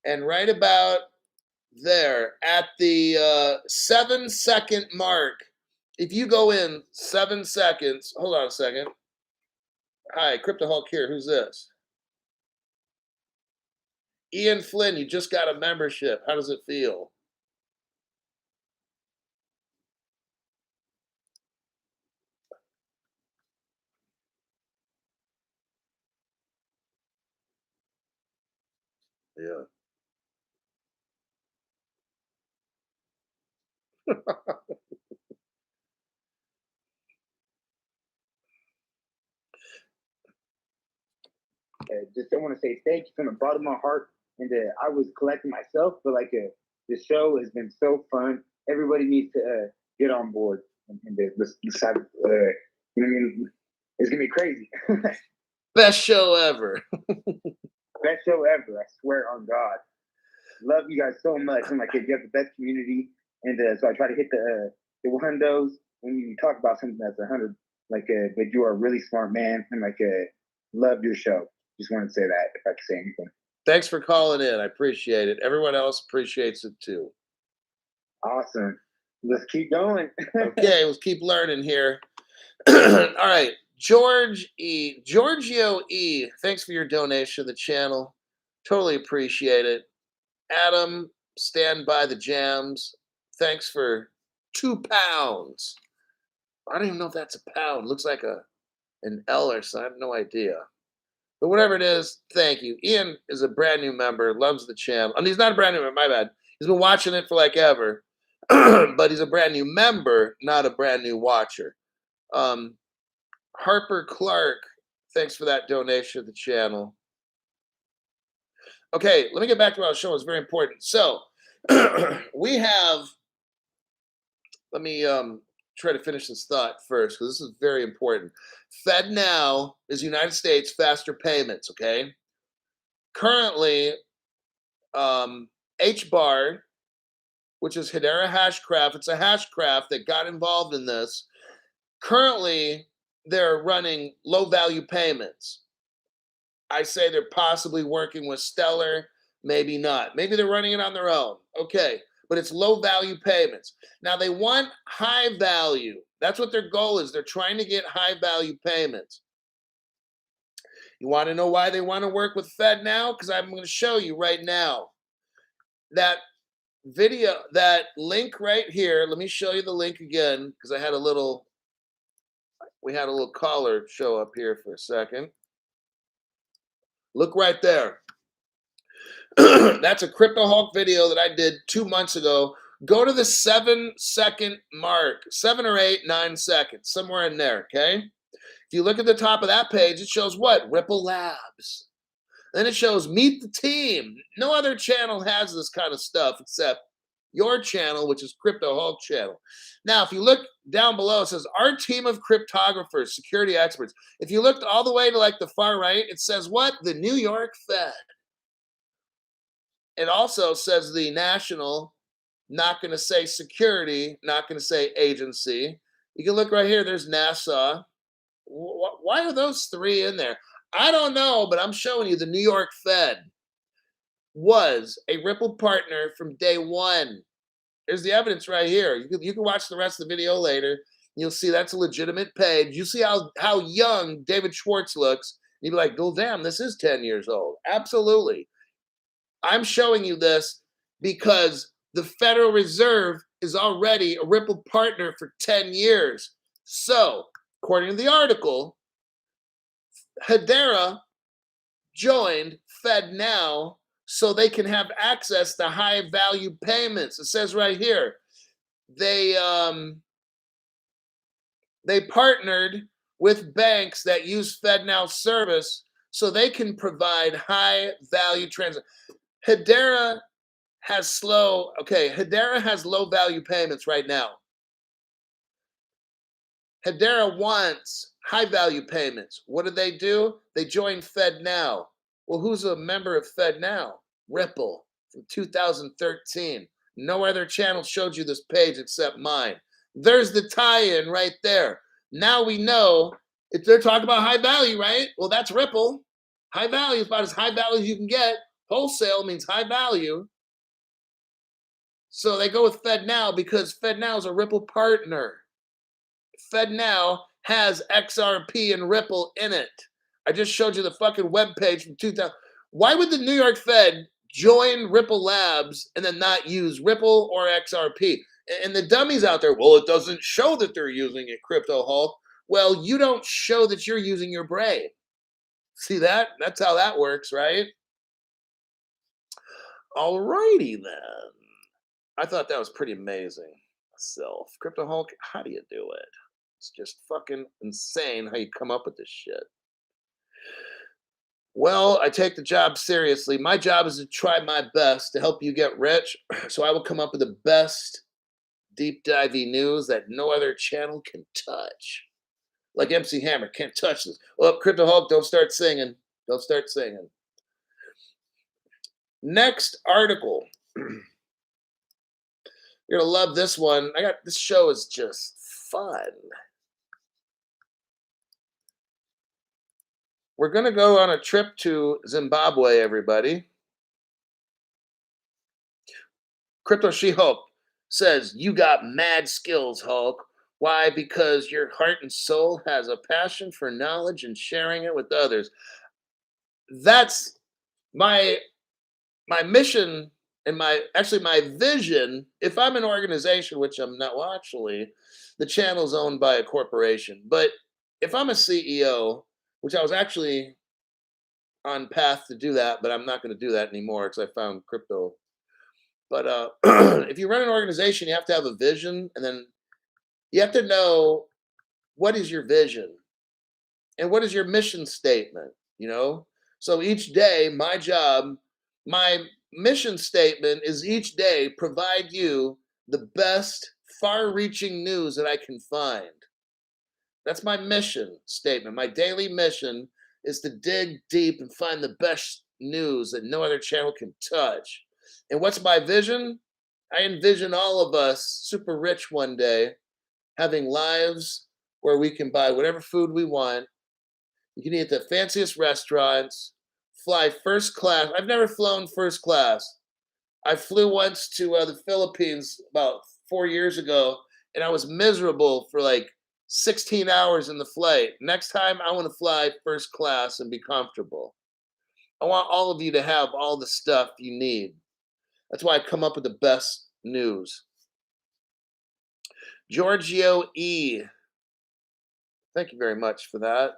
And right about there at the 7-second mark, if you go in 7 seconds, hold on a second. Hi, Crypto Hulk here. Who's this? Ian Flynn, you just got a membership. How does it feel? Yeah. Just I want to say thank you from the bottom of my heart. And I was collecting myself, but the show has been so fun. Everybody needs to get on board and decide. You know what I mean? It's gonna be crazy. Best show ever. Best show ever. I swear on God. Love you guys so much. And you have the best community. And so I try to hit the windows when you talk about something that's 100. But you are a really smart man, and love your show. Just wanted to say that, if I could say anything. Thanks for calling in. I appreciate it. Everyone else appreciates it too. Awesome. Let's keep going. Okay, let's keep learning here. All right. Giorgio E. Thanks for your donation to the channel. Totally appreciate it. Adam, stand by the jams. Thanks for £2. I don't even know if that's a pound. Looks like an L or something. I have no idea. But whatever it is, thank you. Ian is a brand new member, loves the channel. And he's not a brand new member, my bad. He's been watching it for ever. But he's a brand new member, not a brand new watcher. Harper Clark, thanks for that donation to the channel. Okay, let me get back to what I was showing. It's very important. So we have, let me try to finish this thought first because this is very important. FedNow is United States Faster Payments, okay? Currently, HBAR, which is Hedera Hashcraft, it's a hashcraft that got involved in this. Currently, they're running low-value payments. I say they're possibly working with Stellar, maybe not. Maybe they're running it on their own. Okay, but it's low-value payments. Now, they want high value. That's what their goal is. They're trying to get high-value payments. You want to know why they want to work with FedNow? Because I'm going to show you right now. That video, that link right here, let me show you the link again because we had a little caller show up here for a second. Look right there. That's a Crypto Hulk video that I did 2 months ago. Go to the 7-second mark, 7 or 8, 9 seconds, somewhere in there, okay? If you look at the top of that page, it shows what? Ripple Labs. Then it shows Meet the Team. No other channel has this kind of stuff except your channel, which is Crypto Hulk channel. Now, if you look down below, it says our team of cryptographers, security experts. If you looked all the way to the far right, it says what? The New York Fed. It also says the national, not going to say security, not going to say agency. You can look right here. There's NASA. Why are those 3 in there? I don't know, but I'm showing you the New York Fed was a Ripple partner from day 1. There's the evidence right here. You can watch the rest of the video later. You'll see that's a legitimate page. You see how young David Schwartz looks. You'd be like, oh, damn, this is 10 years old. Absolutely. I'm showing you this because the Federal Reserve is already a Ripple partner for 10 years. So, according to the article, Hedera joined FedNow so they can have access to high value payments. It says right here, they partnered with banks that use FedNow service so they can provide high value transactions. Hedera has low value payments right now. Hedera wants high value payments. What do? They joined FedNow. Well, who's a member of FedNow? Ripple from 2013. No other channel showed you this page except mine. There's the tie-in right there. Now we know if they're talking about high value, right? Well, that's Ripple. High value is about as high value as you can get. Wholesale means high value. So they go with FedNow because FedNow is a Ripple partner. FedNow has XRP and Ripple in it. I just showed you the fucking webpage from 2000. Why would the New York Fed join Ripple Labs and then not use Ripple or XRP? And the dummies out there, well, it doesn't show that they're using it, Crypto Hulk. Well, you don't show that you're using your brain. See that? That's how that works, right? Alrighty then. I thought that was pretty amazing. Myself. Crypto Hulk, how do you do it? It's just fucking insane how you come up with this shit. Well, I take the job seriously. My job is to try my best to help you get rich. So I will come up with the best deep divey news that no other channel can touch. Like MC Hammer can't touch this. Well, Crypto Hulk, don't start singing. Don't start singing. Next article. You're gonna love this one. This show is just fun. We're gonna go on a trip to Zimbabwe, everybody. Crypto She-Hulk says, you got mad skills, Hulk. Why? Because your heart and soul has a passion for knowledge and sharing it with others. That's my mission and my vision. If I'm an organization, which I'm not, well, actually, the channel's owned by a corporation. But if I'm a CEO, which I was actually on path to do that, but I'm not going to do that anymore because I found crypto. But if you run an organization, you have to have a vision, and then you have to know what is your vision and what is your mission statement, you know? So each day, my mission statement is each day provide you the best far-reaching news that I can find. That's my mission statement. My daily mission is to dig deep and find the best news that no other channel can touch. And what's my vision? I envision all of us super rich one day, having lives where we can buy whatever food we want. You can eat at the fanciest restaurants, fly first class. I've never flown first class. I flew once to the Philippines about 4 years ago, and I was miserable for like 16 hours in the flight. Next time, I want to fly first class and be comfortable. I want all of you to have all the stuff you need. That's why I come up with the best news. Giorgio E. Thank you very much for that.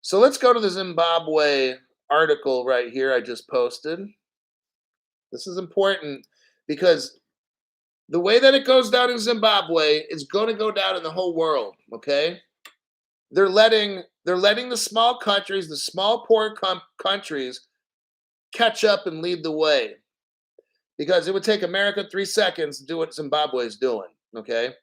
So let's go to the Zimbabwe article right here I just posted. This is important because the way that it goes down in Zimbabwe is going to go down in the whole world, okay? They're letting the small countries, the small poor countries catch up and lead the way. Because it would take America 3 seconds to do what Zimbabwe is doing, okay?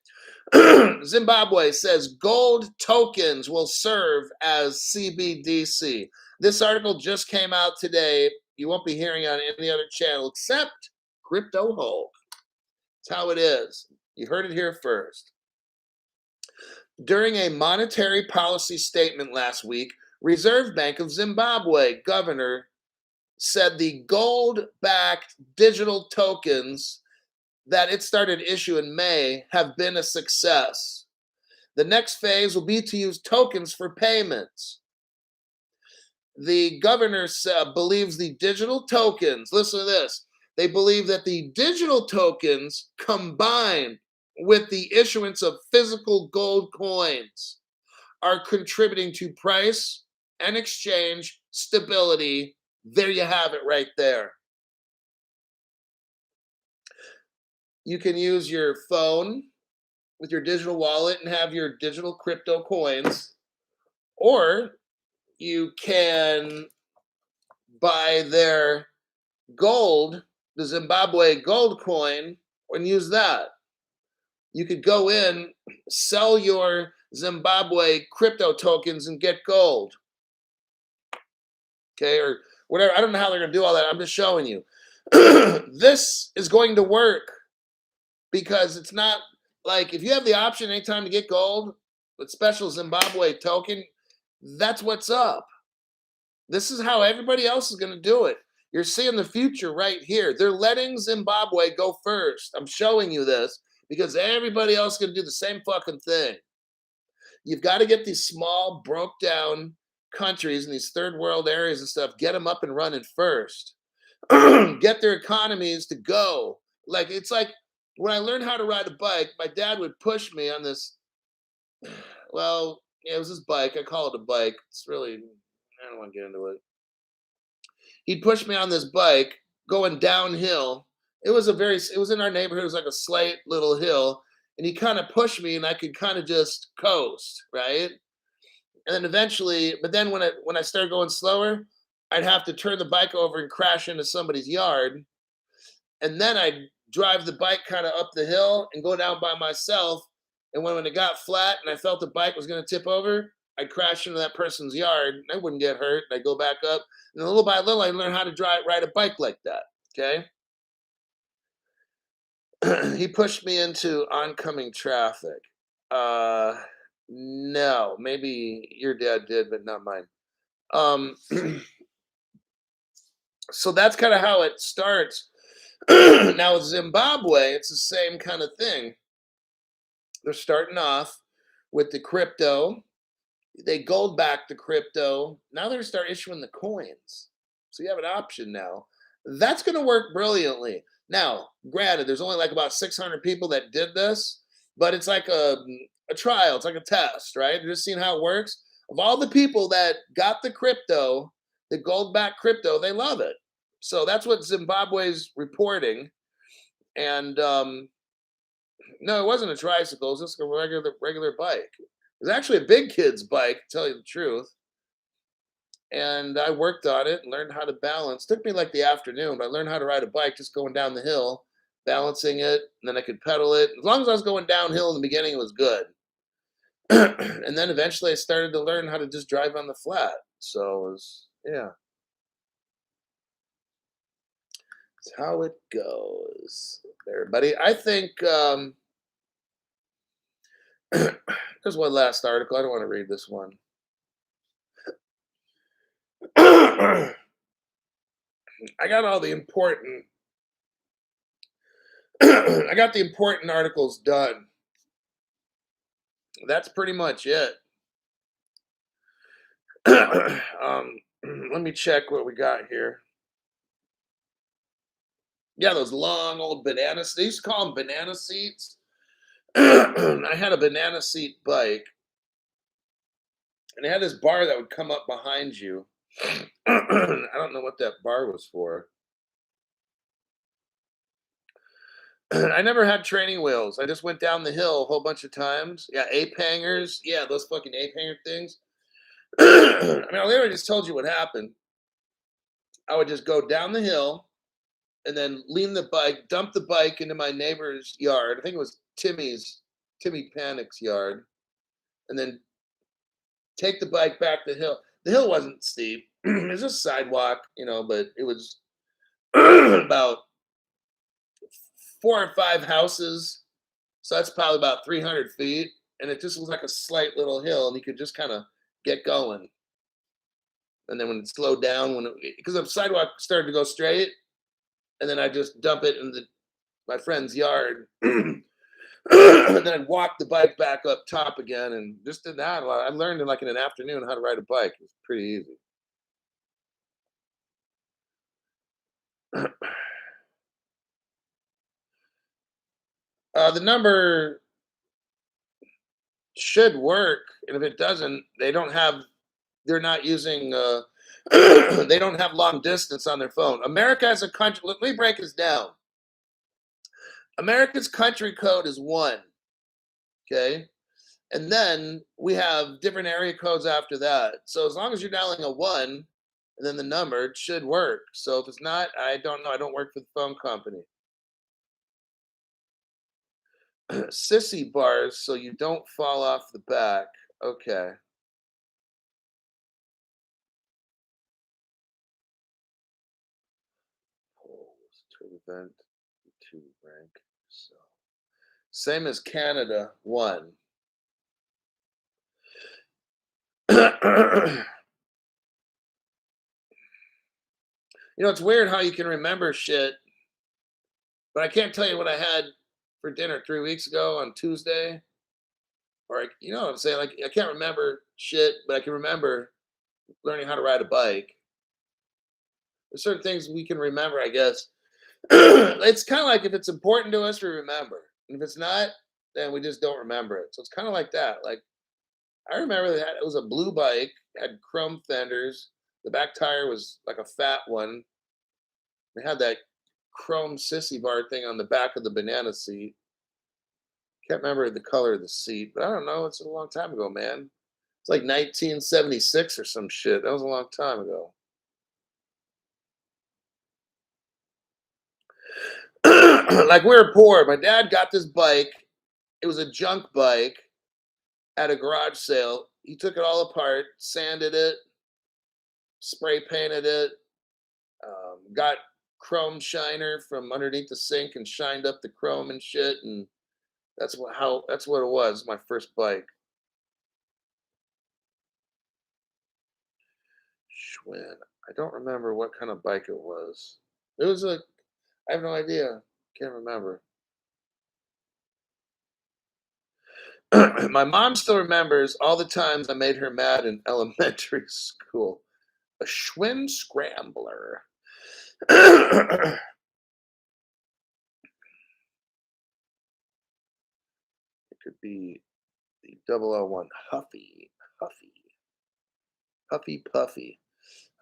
Zimbabwe says gold tokens will serve as CBDC. This article just came out today. You won't be hearing on any other channel except Crypto Hulk. That's how it is. You heard it here first. During a monetary policy statement last week, Reserve Bank of Zimbabwe governor said the gold-backed digital tokens that it started to issue in May have been a success. The next phase will be to use tokens for payments. The governor believes the digital tokens, listen to this, they believe that the digital tokens combined with the issuance of physical gold coins are contributing to price and exchange, stability. There you have it right there. You can use your phone with your digital wallet and have your digital crypto coins, or you can buy their gold, the Zimbabwe gold coin, and use that. You could go in, sell your Zimbabwe crypto tokens and get gold. Okay, or whatever. I don't know how they're going to do all that. I'm just showing you. This is going to work because it's not like if you have the option anytime to get gold with special Zimbabwe token, that's what's up. This is how everybody else is going to do it. You're seeing the future right here. They're letting Zimbabwe go first. I'm showing you this because everybody else is going to do the same fucking thing. You've got to get these small, broke down countries in these third world areas and stuff, get them up and running first. Get their economies to go. Like, it's like when I learned how to ride a bike, my dad would push me on this. Well, yeah, it was this bike. I call it a bike. It's really, I don't want to get into it. He'd push me on this bike going downhill. It was in our neighborhood. It was like a slight little hill. And he kind of pushed me and I could kind of just coast, right? And then eventually, but then when I started going slower, I'd have to turn the bike over and crash into somebody's yard. And then I'd drive the bike kind of up the hill and go down by myself. And when it got flat and I felt the bike was going to tip over, I'd crash into that person's yard. And I wouldn't get hurt. And I'd go back up. And little by little, I learned how to ride a bike like that. Okay. He pushed me into oncoming traffic. No, maybe your dad did, but not mine. So that's kind of how it starts. Now with Zimbabwe, it's the same kind of thing. They're starting off with the crypto. They gold back the crypto. Now they're going to start issuing the coins. So you have an option now. That's going to work brilliantly. Now, granted, there's only like about 600 people that did this, but it's like a trial. It's like a test, right? They're just seeing how it works. Of all the people that got the crypto, the gold-backed crypto, they love it. So that's what Zimbabwe's reporting. And no, it wasn't a tricycle. It was just a regular bike. It was actually a big kid's bike, to tell you the truth. And I worked on it and learned how to balance. Took me like the afternoon, but I learned how to ride a bike just going down the hill, balancing it, and then I could pedal it. As long as I was going downhill in the beginning, it was good. And then eventually I started to learn how to just drive on the flat. So it was, yeah. That's how it goes, everybody. I think there's one last article. I don't want to read this one. I got all the important I got the important articles done. That's pretty much it. Let me check what we got here. Yeah, those long old banana seats. They used to call them banana seats. I had a banana seat bike. And it had this bar that would come up behind you. I don't know what that bar was for. I never had training wheels. I just went down the hill a whole bunch of times. Yeah, ape hangers. Yeah, those fucking ape hanger things. I mean, I literally just told you what happened. I would just go down the hill and then lean the bike, dump the bike into my neighbor's yard. I think it was Timmy Panic's yard. And then take the bike back the hill. The hill wasn't steep. It was just sidewalk, but it was about 4 or 5 houses. So that's probably about 300 feet. And it just was like a slight little hill, and you could just kind of get going. And then when it slowed down, because the sidewalk started to go straight, and then I just dump it in my friend's yard. And then I'd walk the bike back up top again and just did that. I learned in an afternoon how to ride a bike. It was pretty easy. The number should work, and if it doesn't, they don't have they're not using they don't have long distance on their phone. America as a country, let me break this down. America's country code is 1. Okay. And then we have different area codes after that. So as long as you're dialing a 1 and then the number, it should work. So if it's not, I don't know. I don't work for the phone company. Sissy bars so you don't fall off the back. Okay. Polls to event 2 rank. So same as Canada 1. It's weird how you can remember shit, but I can't tell you what I had for dinner 3 weeks ago on Tuesday. Or, you know what I'm saying? Like, I can't remember shit, but I can remember learning how to ride a bike. There's certain things we can remember, I guess. It's kind of like if it's important to us, we remember. And if it's not, then we just don't remember it. So it's kind of like that. Like, I remember that it was a blue bike, had chrome fenders. The back tire was like a fat one. It had that chrome sissy bar thing on the back of the banana seat. Can't remember the color of the seat, but I don't know. It's a long time ago, man. It's like 1976 or some shit. That was a long time ago. Like, we were poor. My dad got this bike. It was a junk bike at a garage sale. He took it all apart, sanded it, spray painted it, got chrome shiner from underneath the sink and shined up the chrome and shit. And that's what it was. My first bike. Schwinn. I don't remember what kind of bike it was. It was I have no idea. Can't remember. My mom still remembers all the times I made her mad in elementary school. A Schwinn Scrambler. It could be the 001 Huffy. Huffy Puffy.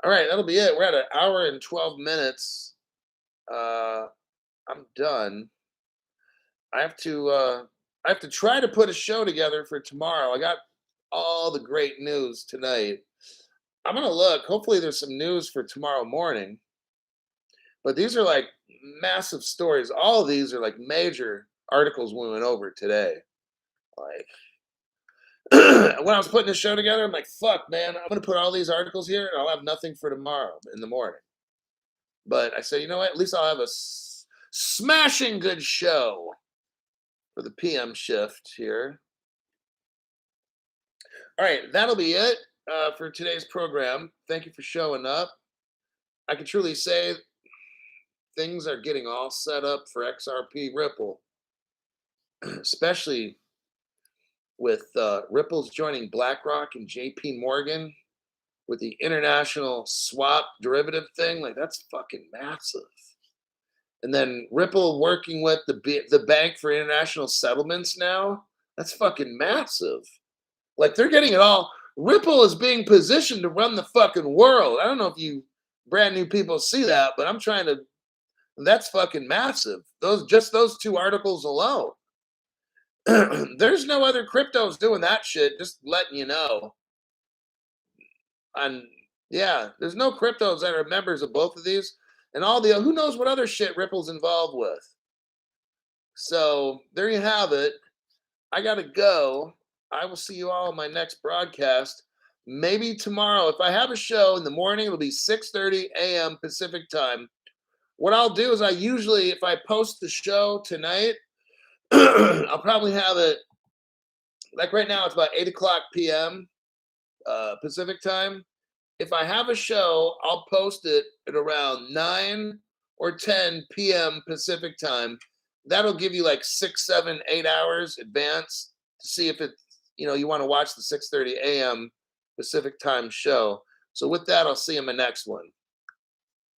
All right, that'll be it. We're at 1 hour and 12 minutes. I'm done. I have to try to put a show together for tomorrow. I got all the great news tonight. I'm gonna look. Hopefully there's some news for tomorrow morning. But these are like massive stories. All of these are like major articles we went over today. Like, when I was putting the show together, I'm like, fuck, man, I'm gonna put all these articles here and I'll have nothing for tomorrow in the morning. But I said, you know what? At least I'll have a smashing good show for the PM shift here. All right, that'll be it for today's program. Thank you for showing up. I can truly say things are getting all set up for XRP Ripple, especially with Ripple's joining BlackRock and JP Morgan with the international swap derivative thing. Like, that's fucking massive. And then Ripple working with the Bank for International Settlements now. That's fucking massive. Like, they're getting it all. Ripple is being positioned to run the fucking world. I don't know if you brand new people see that, but I'm trying to. That's fucking massive. Those 2 articles alone. There's no other cryptos doing that shit. Just letting you know. And yeah, there's no cryptos that are members of both of these. And all the who knows what other shit Ripple's involved with. So there you have it. I gotta go. I will see you all in my next broadcast. Maybe tomorrow. If I have a show in the morning, it'll be 6:30 a.m. Pacific time. What I'll do is if I post the show tonight, I'll probably have it, like right now, it's about 8 o'clock p.m. Pacific time. If I have a show, I'll post it at around 9 or 10 p.m. Pacific time. That'll give you like 6, 7, 8 hours advance to see if you want to watch the 6:30 a.m. Pacific time show. So with that, I'll see you in my next one.